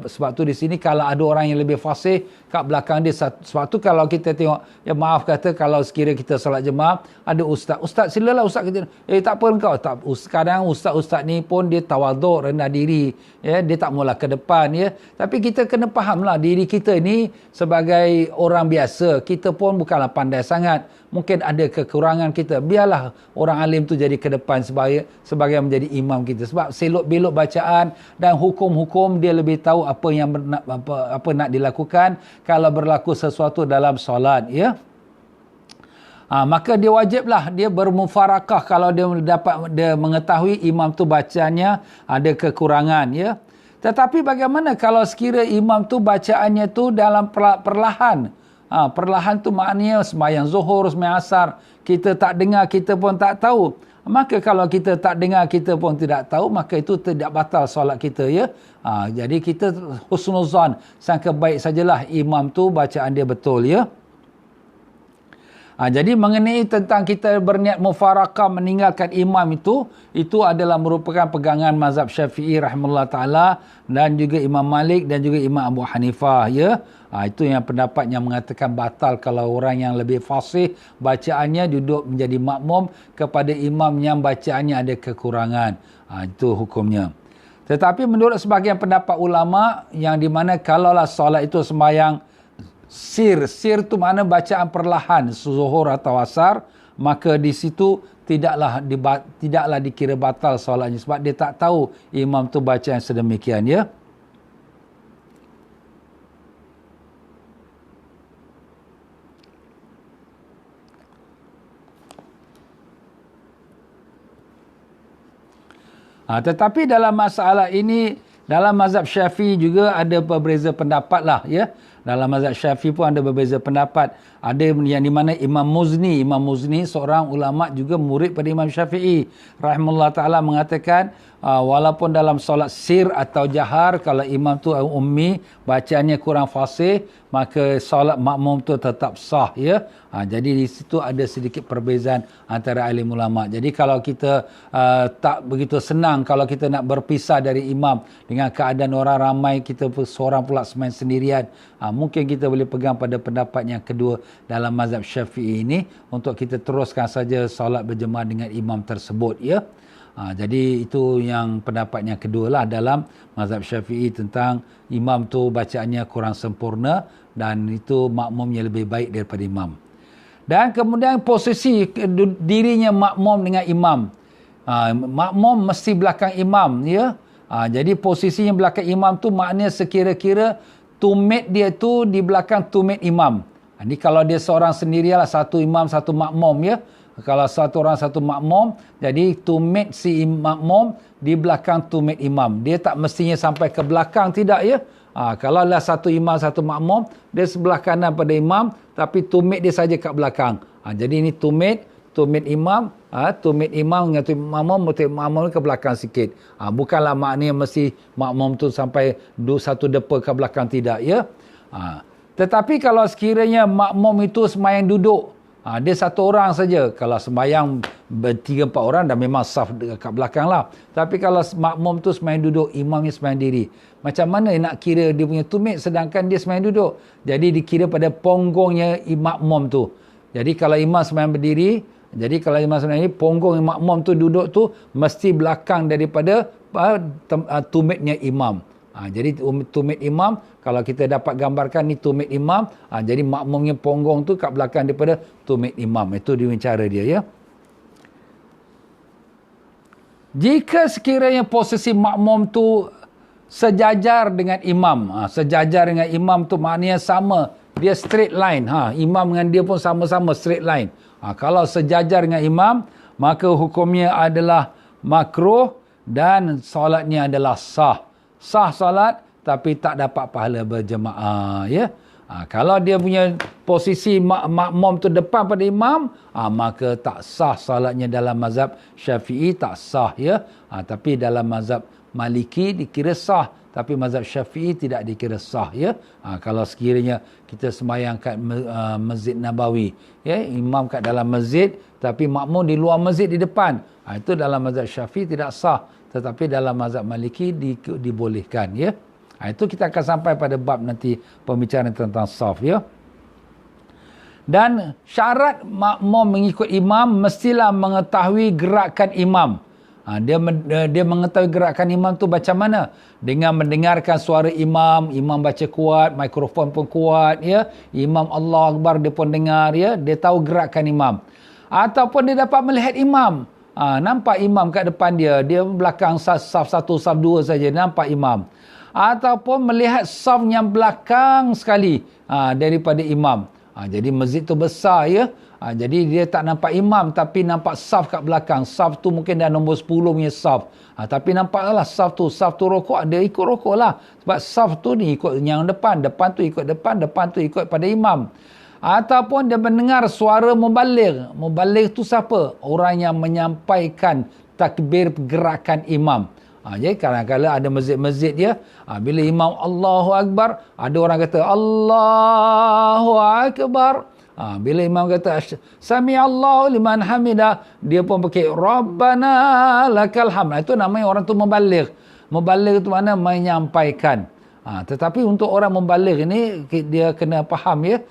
Sebab tu di sini kalau ada orang yang lebih fasih kat belakang dia. Sebab tu kalau kita tengok, ya maaf kata, kalau sekiranya kita solat jemaah, ada ustaz silalah ustaz kita. Tak apa engkau. Kadang ustaz ni pun dia tawaduk, rendah diri. Ya, dia tak mula ke depan. Ya. Tapi kita kena fahamlah diri kita ni sebagai orang biasa. Kita pun bukanlah pandai sangat. Mungkin ada kekurangan kita. Biarlah orang alim tu jadi ke depan sebagai menjadi imam kita. Sebab selok-belok bacaan dan hukum-hukum dia lebih tahu apa yang apa nak dilakukan kalau berlaku sesuatu dalam solat, ya. Maka dia wajiblah dia bermufarakah kalau dia mengetahui imam tu bacaannya ada kekurangan, ya. Tetapi bagaimana kalau sekiranya imam tu bacaannya tu dalam perlahan, Perlahan tu maknanya sembahyang zuhur, sembahyang asar, kita tak dengar, kita pun tak tahu. Maka kalau kita tak dengar, kita pun tidak tahu, maka itu tidak batal solat kita, ya. Jadi kita husnuzan, sangka baik sajalah imam tu bacaan dia betul, ya. Jadi mengenai tentang kita berniat mufarakah meninggalkan imam itu adalah merupakan pegangan mazhab Syafi'i rahimahullah ta'ala dan juga Imam Malik dan juga Imam Abu Hanifah, ya. Itu yang pendapat yang mengatakan batal kalau orang yang lebih fasih bacaannya duduk menjadi makmum kepada imam yang bacaannya ada kekurangan. Itu hukumnya. Tetapi menurut sebahagian pendapat ulama yang di mana kalaulah solat itu sembahyang sir tu makna bacaan perlahan zuhur atau asar, maka di situ tidaklah dikira batal solatnya sebab dia tak tahu imam tu baca yang sedemikian, ya. Tetapi dalam masalah ini, dalam mazhab Syafi'i juga ada berbeza pendapat lah, ya. Dalam mazhab Syafi'i pun ada berbeza pendapat. Ada yang di mana Imam Muzni seorang ulama juga murid pada Imam Syafi'i rahimahullah ta'ala mengatakan walaupun dalam solat sir atau jahar, kalau imam tu ummi, bacaannya kurang fasih, maka solat makmum tu tetap sah, ya. Jadi di situ ada sedikit perbezaan antara alim ulama. Jadi kalau kita tak begitu senang kalau kita nak berpisah dari imam dengan keadaan orang ramai, kita seorang pula semain sendirian, mungkin kita boleh pegang pada pendapat yang kedua dalam mazhab Syafi'i ini untuk kita teruskan saja solat berjemaah dengan imam tersebut, ya. Jadi itu yang pendapat yang kedua lah dalam mazhab Syafi'i tentang imam tu bacaannya kurang sempurna dan itu makmumnya lebih baik daripada imam. Dan kemudian posisi dirinya makmum dengan imam. Makmum mesti belakang imam, ya. Jadi posisinya belakang imam tu maknanya sekira-kira tumit dia tu di belakang tumit imam. Ini kalau dia seorang sendirilah, satu imam satu makmum, ya. Kalau satu orang satu makmum, jadi tumit si makmum di belakang tumit imam. Dia tak mestinya sampai ke belakang, tidak, ya. Kalau lah satu imam satu makmum, dia sebelah kanan pada imam, tapi tumit dia saja kat belakang. Jadi ini tumit imam, tumit imam dengan tumit makmum ke belakang sikit. Bukanlah maknanya mesti makmum tu sampai satu depa ke belakang, tidak, ya. Tetapi kalau sekiranya makmum itu sembahyang duduk, dia satu orang saja. Kalau sembahyang 3-4 orang dah memang saf dekat belakang lah. Tapi kalau makmum tu sembahyang duduk, imamnya sembahyang diri, macam mana nak kira dia punya tumit sedangkan dia sembahyang duduk? Jadi dikira pada ponggongnya makmum tu. Jadi kalau imam sembahyang berdiri, jadi kalau imam sembahyang diri, ponggong makmum tu duduk tu mesti belakang daripada tumitnya imam. Jadi tumit imam, kalau kita dapat gambarkan ni tumit imam, jadi makmumnya ponggong tu kat belakang daripada tumit imam. Itu dia cara dia, ya. Jika sekiranya posisi makmum tu sejajar dengan imam, sejajar dengan imam tu maknanya sama, dia straight line, imam dengan dia pun sama-sama straight line. Kalau sejajar dengan imam, maka hukumnya adalah makruh dan solatnya adalah sah. Sah solat tapi tak dapat pahala berjemaah, ya. Kalau dia punya posisi makmum tu depan pada imam, maka tak sah solatnya dalam mazhab Syafi'i, tak sah, ya. Tapi dalam mazhab Maliki dikira sah, tapi mazhab Syafi'i tidak dikira sah, ya. Kalau sekiranya kita sembahyang kat Masjid Nabawi, ya, imam kat dalam masjid tapi makmum di luar masjid di depan, itu dalam mazhab Syafi'i tidak sah. Tetapi dalam mazhab Maliki dibolehkan, ya. Itu kita akan sampai pada bab nanti pembicaraan tentang saf, ya. Dan syarat makmum mengikut imam mestilah mengetahui gerakan imam. Dia mengetahui gerakan imam tu macam mana? Dengan mendengarkan suara imam baca kuat, mikrofon pun kuat, ya. Imam Allah Akbar dia pun dengar, ya. Dia tahu gerakan imam. Ataupun dia dapat melihat imam. Nampak imam kat depan dia belakang saf 1, saf 2 saja, nampak imam. Ataupun melihat saf yang belakang sekali daripada imam. Jadi masjid tu besar, ya. Jadi dia tak nampak imam tapi nampak saf kat belakang. Saf tu mungkin dah nombor 10 punya saf. Tapi nampaklah saf tu rokok, dia ikut rokok lah. Sebab saf tu ni ikut yang depan tu ikut depan tu ikut pada imam. Ataupun dia mendengar suara mubaligh. Mubaligh tu siapa? Orang yang menyampaikan takbir gerakan imam. Jadi kadang-kadang ada masjid-masjid dia, bila imam Allahu Akbar, ada orang kata Allahu Akbar. Bila imam kata Sami Allahu liman hamidah, dia pun pakai Rabbana lakal hamd. Itu namanya orang tu mubaligh. Mubaligh itu mana? Menyampaikan. Tetapi untuk orang mubaligh ini, dia kena faham ya,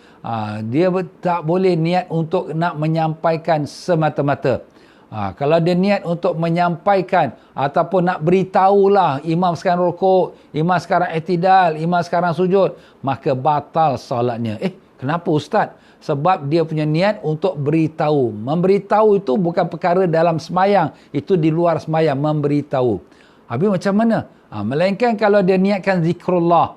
dia tak boleh niat untuk nak menyampaikan semata-mata. Kalau dia niat untuk menyampaikan ataupun nak beritahulah imam sekarang rukuk, imam sekarang i'tidal, imam sekarang sujud, maka batal solatnya. Kenapa ustaz? Sebab dia punya niat untuk beritahu. Memberitahu itu bukan perkara dalam semayang, itu di luar semayang, memberitahu. Habis macam mana? Melainkan kalau dia niatkan zikrullah,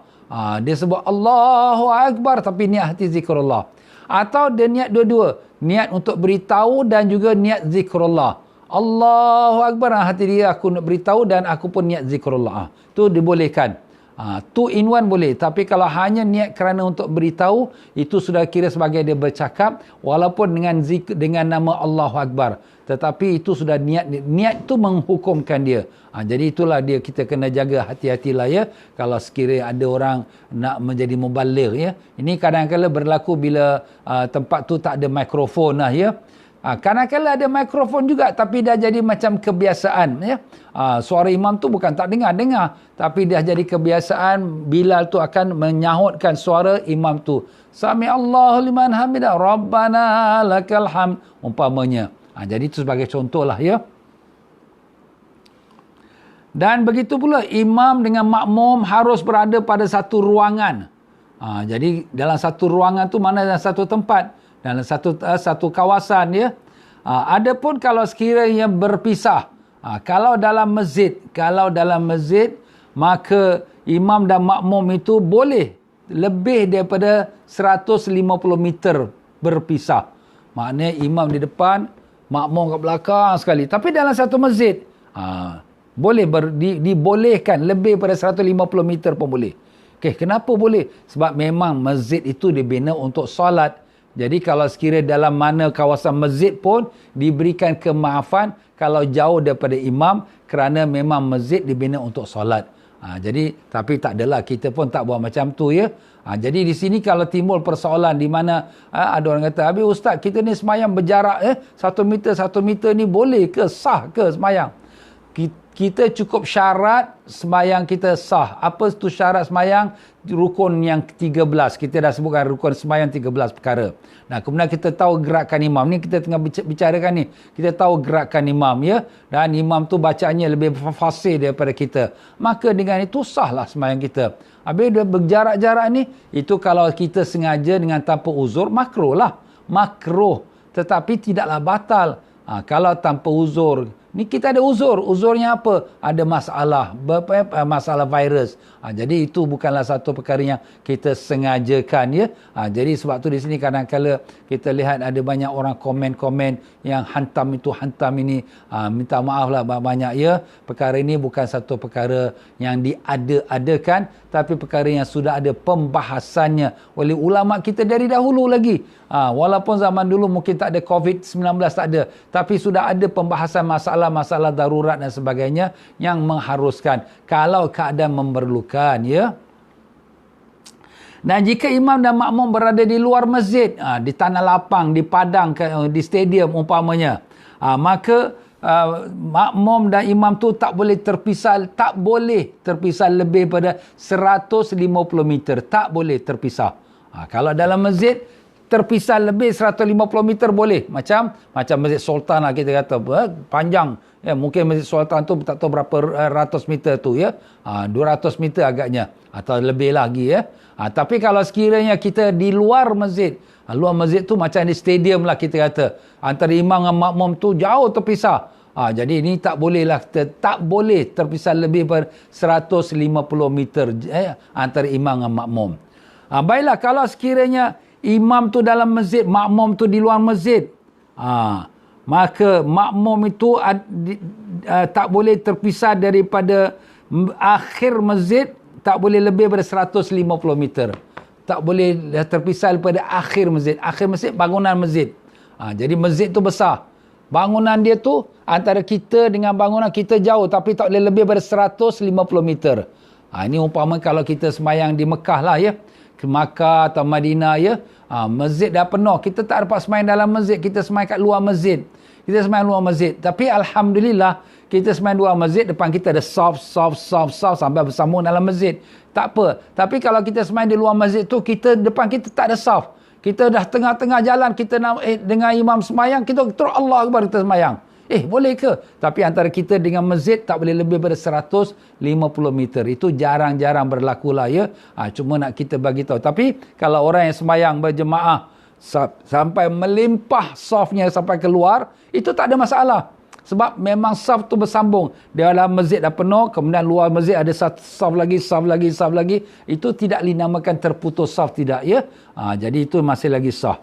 dia sebut Allahu Akbar tapi niat hati zikrullah. Atau dia niat dua-dua, niat untuk beritahu dan juga niat zikrullah. Allahu Akbar, hati dia aku nak beritahu dan aku pun niat zikrullah. Itu dibolehkan. Two in one boleh. Tapi kalau hanya niat kerana untuk beritahu, itu sudah kira sebagai dia bercakap walaupun dengan nama Allahu Akbar. Tetapi itu sudah niat tu menghukumkan dia. Jadi itulah dia, kita kena jaga hati-hatilah ya. Kalau sekiranya ada orang nak menjadi mubaligh ya. Ini kadang-kadang berlaku bila tempat tu tak ada mikrofon lah ya. Kadang-kadang ada mikrofon juga tapi dah jadi macam kebiasaan ya. Suara imam tu bukan tak dengar, tapi dah jadi kebiasaan. Bilal tu akan menyahutkan suara imam tu. Sami Allahu liman hamidah, Rabbana lakal hamd umpamanya. Jadi itu sebagai contohlah ya. Dan begitu pula imam dengan makmum harus berada pada satu ruangan. Jadi dalam satu ruangan tu mana dalam satu tempat, dalam satu kawasan ya. Adapun kalau sekiranya berpisah, kalau dalam masjid, maka imam dan makmum itu boleh lebih daripada 150 meter berpisah. Maknanya imam di depan, makmum kat belakang sekali. Tapi dalam satu masjid, boleh dibolehkan lebih daripada 150 meter pun boleh. Kenapa boleh? Sebab memang masjid itu dibina untuk solat. Jadi kalau sekiranya dalam mana kawasan masjid pun diberikan kemaafan kalau jauh daripada imam, kerana memang masjid dibina untuk solat. Jadi tapi tak adalah, kita pun tak buat macam tu ya. Jadi di sini kalau timbul persoalan di mana ada orang kata, habis ustaz kita ni semayang berjarak 1 meter ni boleh ke, sah ke semayang? Kita cukup syarat semayang kita sah. Apa itu syarat semayang? Rukun yang 13. Kita dah sebutkan rukun semayang 13 perkara. Nah, kemudian kita tahu gerakan imam. Ni kita tengah bicarakan ni. Kita tahu gerakan imam ya. Dan imam tu bacaannya lebih fasih daripada kita. Maka dengan itu sahlah semayang kita. Habis dia berjarak-jarak ni, itu kalau kita sengaja dengan tanpa uzur, makruh lah. Makruh. Tetapi tidaklah batal. Kalau tanpa uzur, ni kita ada uzur. Uzurnya apa? Ada masalah. Masalah virus. Jadi itu bukanlah satu perkara yang kita sengajakan ya. Jadi sebab tu di sini kadang-kadang kita lihat ada banyak orang komen-komen yang hantam ini. Minta maaf lah banyak ya. Perkara ini bukan satu perkara yang diada-adakan, tapi perkara yang sudah ada pembahasannya oleh ulama kita dari dahulu lagi. Walaupun zaman dulu mungkin tak ada COVID-19, tak ada. Tapi sudah ada pembahasan masalah darurat dan sebagainya yang mengharuskan kalau keadaan memerlukan ya. Dan jika imam dan makmum berada di luar masjid, di tanah lapang, di padang, di stadium umpamanya, maka makmum dan imam tu tak boleh terpisah lebih pada 150 meter, tak boleh terpisah. Kalau dalam masjid terpisah lebih 150 meter boleh. Macam Masjid Sultan lah kita kata. Panjang. Ya, mungkin Masjid Sultan tu tak tahu berapa ratus meter tu ya. 200 meter agaknya. Atau lebih lagi ya. Tapi kalau sekiranya kita di luar masjid. Luar masjid tu macam di stadium lah kita kata. Antara imam dan makmum tu jauh terpisah. Jadi ini tak boleh terpisah lebih ber 150 meter antara imam dan makmum. Baiklah, kalau sekiranya imam tu dalam masjid, makmum tu di luar masjid, maka makmum itu tak boleh terpisah daripada akhir masjid, tak boleh lebih daripada 150 meter. Tak boleh terpisah daripada akhir masjid. Akhir masjid, bangunan masjid. Jadi masjid tu besar. Bangunan dia tu antara kita dengan bangunan kita jauh, tapi tak boleh lebih daripada 150 meter. Ini umpama kalau kita semayang di Mekah lah ya. Ke Makkah atau Madinah ya. Masjid dah penuh. Kita tak dapat semayang dalam masjid. Kita semayang kat luar masjid. Kita semayang luar masjid. Tapi Alhamdulillah, kita semayang luar masjid, depan kita ada soft sampai bersambung dalam masjid. Tak apa. Tapi kalau kita semayang di luar masjid tu, depan kita tak ada soft. Kita dah tengah-tengah jalan, kita nak dengan imam semayang, kita terus Allah Akbar, kita semayang. Boleh ke? Tapi antara kita dengan masjid tak boleh lebih daripada 150 meter. Itu jarang-jarang berlaku lah ya. Cuma nak kita bagi tahu. Tapi kalau orang yang semayang berjemaah sampai melimpah softnya sampai keluar, itu tak ada masalah. Sebab memang saf tu bersambung. Dia dalam masjid dah penuh, kemudian luar masjid ada satu saf lagi. Itu tidak dinamakan terputus saf, tidak ya. Jadi itu masih lagi sah.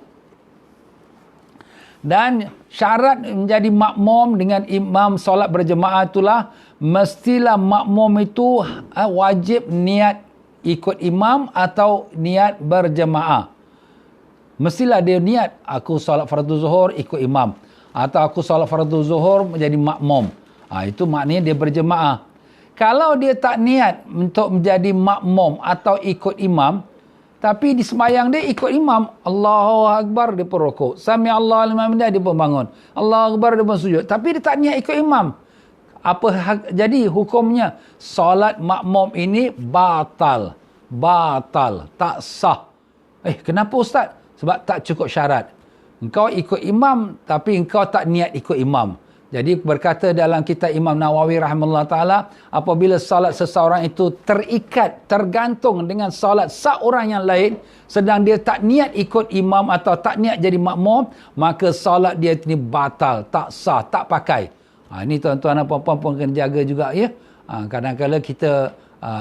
Dan syarat menjadi makmum dengan imam solat berjemaah itulah, mestilah makmum itu wajib niat ikut imam atau niat berjemaah. Mestilah dia niat, aku solat fardu zuhur ikut imam, atau aku solat fardu zuhur menjadi makmum. Itu maknanya dia berjemaah. Kalau dia tak niat untuk menjadi makmum atau ikut imam, tapi di sembahyang dia ikut imam, Allahu Akbar, dia pun rukuk. Sami Allah liman hamidah, dia pun bangun. Allahu Akbar, dia pun sujud. Tapi dia tak niat ikut imam. Jadi hukumnya solat makmum ini batal, tak sah. Kenapa Ustaz? Sebab tak cukup syarat. Engkau ikut imam, tapi engkau tak niat ikut imam. Jadi berkata dalam kitab Imam Nawawi rahimahullah ta'ala, apabila salat seseorang itu terikat, tergantung dengan salat seorang yang lain, sedang dia tak niat ikut imam atau tak niat jadi makmum, maka salat dia ini batal, tak sah, tak pakai. Ini tuan-tuan dan puan-puan pun kena jaga juga ya. Kadang-kadang kita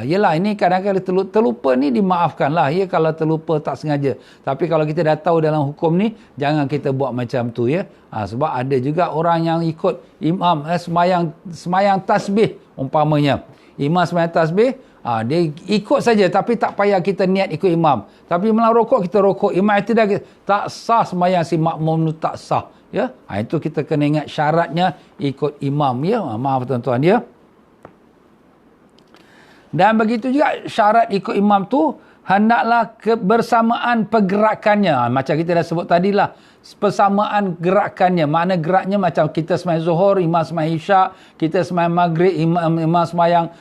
yelah, ini kadang-kadang terlupa ni dimaafkan lah ya, kalau terlupa tak sengaja. Tapi kalau kita dah tahu dalam hukum ni, jangan kita buat macam tu ya. Sebab ada juga orang yang ikut imam semayang tasbih umpamanya. Imam semayang tasbih, dia ikut saja tapi tak payah kita niat ikut imam. Tapi malam rokok kita rokok, imam tidak, tak sah semayang si makmum tu, tak sah ya. Itu kita kena ingat syaratnya ikut imam ya. Maaf tuan-tuan ya. Dan begitu juga syarat ikut imam tu hendaklah kebersamaan pergerakannya. Macam kita dah sebut tadilah, persamaan gerakannya. Makna geraknya macam kita semayang zuhur, imam semayang isyak, kita semayang maghrib, imam semayang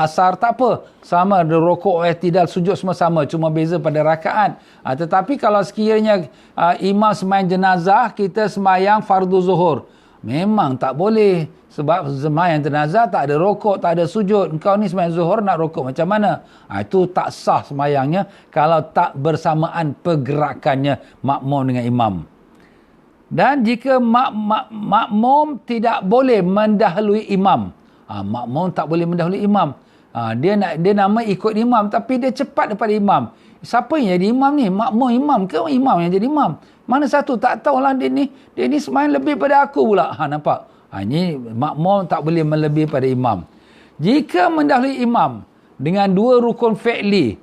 asar, tak apa. Sama, rukuk, i'tidal, sujud semua sama. Cuma beza pada rakaat. Tetapi kalau sekiranya imam semayang jenazah, kita semayang fardu zuhur, memang tak boleh. Sebab semayang jenazah tak ada rokok, tak ada sujud. Engkau ni semayang zuhur nak rokok macam mana? Itu tak sah semayangnya kalau tak bersamaan pergerakannya makmum dengan imam. Dan jika makmum tidak boleh mendahului imam. Makmum tak boleh mendahului imam. Dia nama ikut imam tapi dia cepat daripada imam. Siapa yang jadi imam ni? Makmum imam ke imam yang jadi imam? Mana satu? Tak tahulah dia ni semayang lebih pada aku pula. Nampak? Ini makmum tak boleh melebihi pada imam. Jika mendahului imam dengan dua rukun fi'li,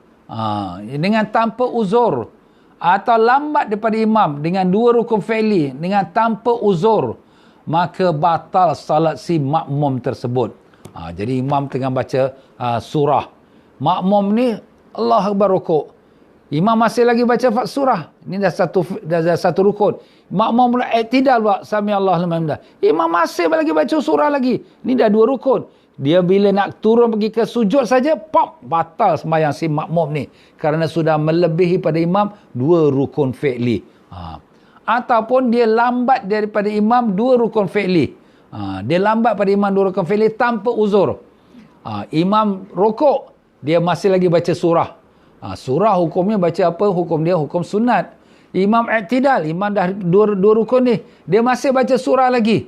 dengan tanpa uzur, atau lambat daripada imam dengan dua rukun fi'li dengan tanpa uzur, maka batal salat si makmum tersebut. Jadi imam tengah baca surah, makmum ni Allah Akbar rukuk, imam masih lagi baca surah, ini dah satu rukun. Makmum pula i'tidal buat sami Allah liman hamidah, imam masih lagi baca surah lagi, ini dah dua rukun. Dia bila nak turun pergi ke sujud saja, pop, batal sembahyang si makmum ni kerana sudah melebihi pada imam dua rukun fi'li. Ataupun dia lambat daripada imam dua rukun fi'li. Dia lambat pada imam dua rukun fi'li tanpa uzur. Imam rukuk, dia masih lagi baca surah. Surah hukumnya baca apa? Hukum dia hukum sunat. Imam i'tidal, imam dah dua rukun ni, dia masih baca surah lagi.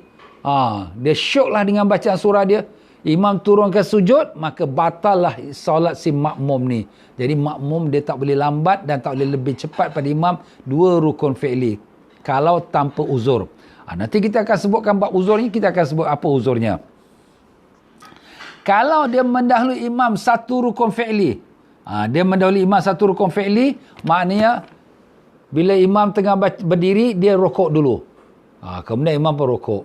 Dia syoklah dengan bacaan surah dia. Imam turun ke sujud, maka batallah solat si makmum ni. Jadi makmum dia tak boleh lambat dan tak boleh lebih cepat pada imam 2 rukun fi'li. Kalau tanpa uzur. Nanti kita akan sebutkan bab uzur ni, kita akan sebut apa uzurnya. Kalau dia mendahului imam 1 rukun fi'li. Dia mendahului imam 1 rukun fi'li, maknanya bila imam tengah berdiri, dia rokok dulu. Kemudian imam pun rokok.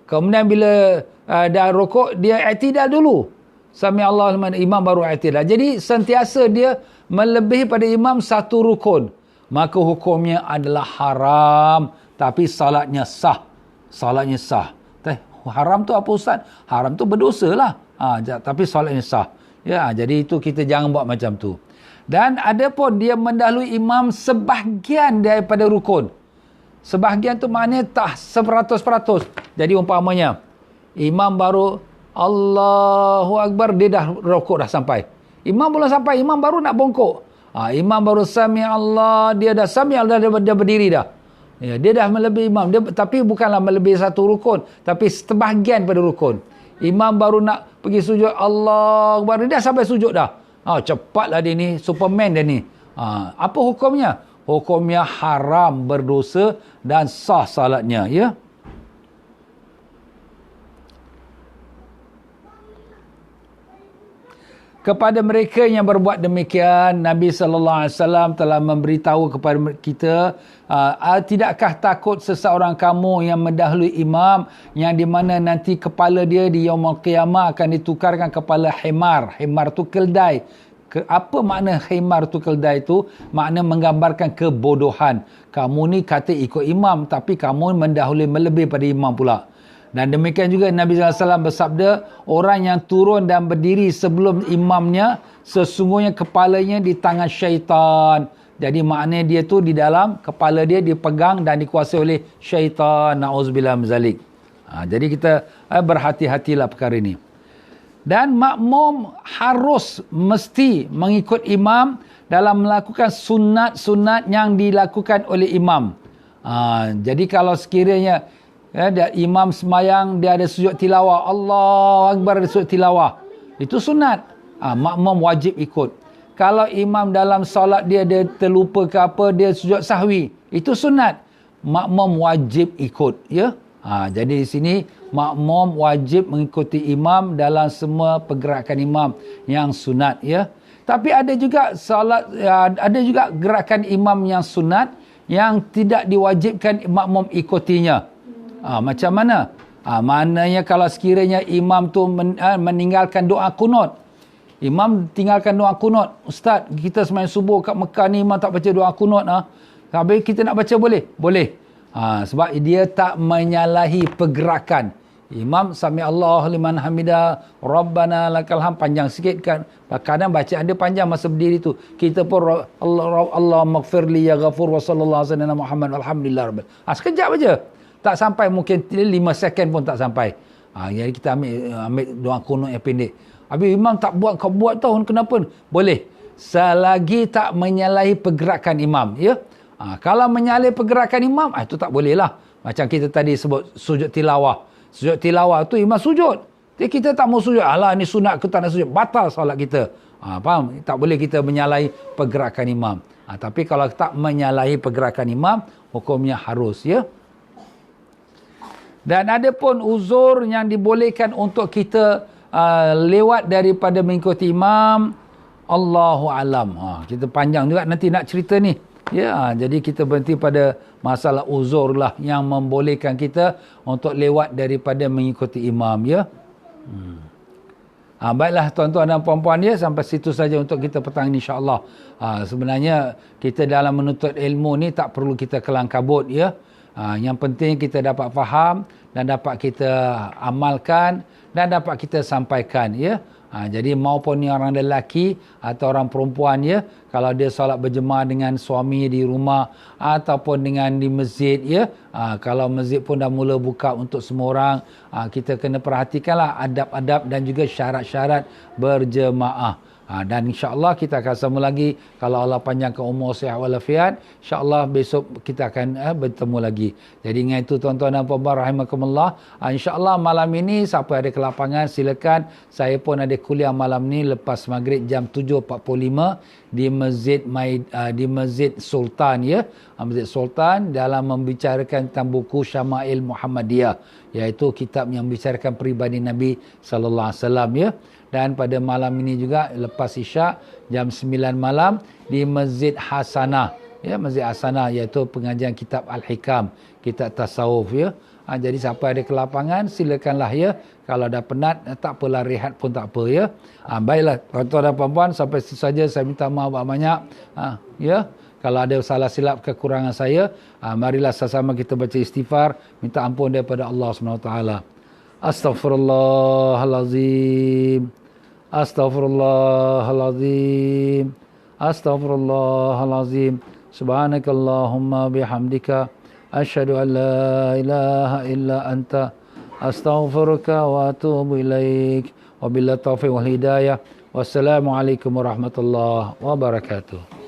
Kemudian bila dah rokok, dia i'tidal dulu. Sami Allah liman, imam baru i'tidal. Jadi sentiasa dia melebihi pada imam 1 rukun. Maka hukumnya adalah haram. Tapi salatnya sah. Salatnya sah. Haram tu apa Ustaz? Haram tu berdosa lah. Tapi salatnya sah. Ya, jadi itu kita jangan buat macam tu. Dan ada pun dia mendahului imam sebahagian daripada rukun. Sebahagian tu maknanya tak 100%. Jadi umpamanya, imam baru Allahu Akbar, dia dah rukuk dah sampai. Imam belum sampai, imam baru nak bongkok. Imam baru Sami Allah, dia dah Sami Allah, dia berdiri dah. Ya, dia dah melebihi imam. Tapi bukanlah melebihi 1 rukun, tapi sebahagian pada rukun. Imam baru nak pergi sujud, Allah Akbar, dia dah sampai sujud dah. Cepatlah dia ni, Superman dia ni. Apa hukumnya? Hukumnya haram, berdosa dan sah salatnya, ya. Kepada mereka yang berbuat demikian, Nabi sallallahu alaihi wasallam telah memberitahu kepada kita, tidakkah takut seseorang kamu yang mendahului imam, yang di mana nanti kepala dia di yaumul qiyamah akan ditukarkan kepala himar. Himar tu keldai. Apa makna himar tu keldai tu? Makna menggambarkan kebodohan. Kamu ni kata ikut imam, tapi kamu mendahului melebihi pada imam pula. Dan demikian juga Nabi SAW bersabda, orang yang turun dan berdiri sebelum imamnya, sesungguhnya kepalanya di tangan syaitan. Jadi maknanya dia tu di dalam, kepala dia dipegang dan dikuasai oleh syaitan. Na'udzubillah min zalik. Jadi kita berhati-hatilah perkara ini. Dan makmum harus mesti mengikut imam dalam melakukan sunat-sunat yang dilakukan oleh imam. Jadi kalau sekiranya imam semayang, dia ada sujud tilawah, Allahu Akbar, ada sujud tilawah, itu sunat. Makmum wajib ikut. Kalau imam dalam solat dia terlupa ke apa, dia sujud sahwi, itu sunat. Makmum wajib ikut, ya. Jadi di sini makmum wajib mengikuti imam dalam semua pergerakan imam yang sunat, ya. Tapi ada juga ada juga gerakan imam yang sunat yang tidak diwajibkan makmum ikutinya. Macam mana? Maknanya kalau sekiranya imam tu meninggalkan doa kunut. Imam tinggalkan doa kunut. Ustaz, kita sembahyang subuh kat Mekah ni imam tak baca doa kunut. Habis kita nak baca boleh? Boleh. Sebab dia tak menyalahi pergerakan. Imam Sami Allah liman hamidah, Rabbana lakal hamd, panjang sikit kan. Kadang bacaan dia panjang masa berdiri tu. Kita pun Allah maghfirli ya ghafur wa sallallahu alaihi wasallam Muhammad alhamdulillah rabbil. Sekejap aja. Tak sampai, mungkin 5 second pun tak sampai. Jadi kita ambil doa kunut yang pendek. Habis imam tak buat, kau buat tahu kenapa? Boleh. Selagi tak menyalahi pergerakan imam, ya. Kalau menyalahi pergerakan imam, itu tak boleh lah. Macam kita tadi sebut sujud tilawah. Sujud tilawah tu imam sujud. Jadi kita tak mau sujud. Alah, ni sunat, aku tak nak sujud. Batal solat kita. Faham? Tak boleh kita menyalahi pergerakan imam. Tapi kalau tak menyalahi pergerakan imam, hukumnya harus, ya. Dan ada pun uzur yang dibolehkan untuk kita lewat daripada mengikuti imam. Allahu alam. Kita panjang juga nanti nak cerita ni. Ya, jadi kita berhenti pada masalah uzur lah yang membolehkan kita untuk lewat daripada mengikuti imam, ya. Baiklah tuan-tuan dan puan-puan, ya, sampai situ saja untuk kita petang ini insya-Allah. Sebenarnya kita dalam menuntut ilmu ni tak perlu kita kelang kabut, ya. Yang penting kita dapat faham dan dapat kita amalkan dan dapat kita sampaikan, ya. Jadi maupun ni orang lelaki atau orang perempuan, ya, kalau dia solat berjemaah dengan suami di rumah ataupun dengan di masjid, ya, kalau masjid pun dah mula buka untuk semua orang, kita kena perhatikanlah adab-adab dan juga syarat-syarat berjemaah. Dan insya-Allah kita akan sama lagi kalau Allah panjangkan umur sihat walafiat. Insya-Allah besok kita akan bertemu lagi. Jadi ingat itu tuan-tuan dan puan-puan rahimakumullah. Insya-Allah malam ini siapa ada kelapangan silakan. Saya pun ada kuliah malam ni lepas maghrib jam 7.45 di Masjid Sultan ya. Masjid Sultan dalam membicarakan tentang buku Syama'il Muhammadiyah, iaitu kitab yang membicarakan peribadi Nabi sallallahu alaihi wasallam ya. Dan pada malam ini juga lepas Isyak jam 9 malam di Masjid Hasanah. Ya, Masjid Hasanah iaitu pengajian kitab Al-Hikam, kitab tasawuf ya. Jadi siapa ada kelapangan silakanlah ya. Kalau dah penat tak apalah, rehat pun tak apa ya. Baiklah tuan-tuan dan puan-puan, sampai situ saja saya minta maaf banyak. Ya. Kalau ada salah silap kekurangan saya, marilah sama-sama kita baca istighfar, minta ampun daripada Allah SWT. Astaghfirullahalazim. Astaghfirullahalazim. Astaghfirullahalazim. Subhanakallahumma bihamdika asyhadu an la ilaha illa anta astaghfiruka wa atubu ilaik. Wabillahi taufiq wal hidayah. Wassalamualaikum warahmatullahi wabarakatuh.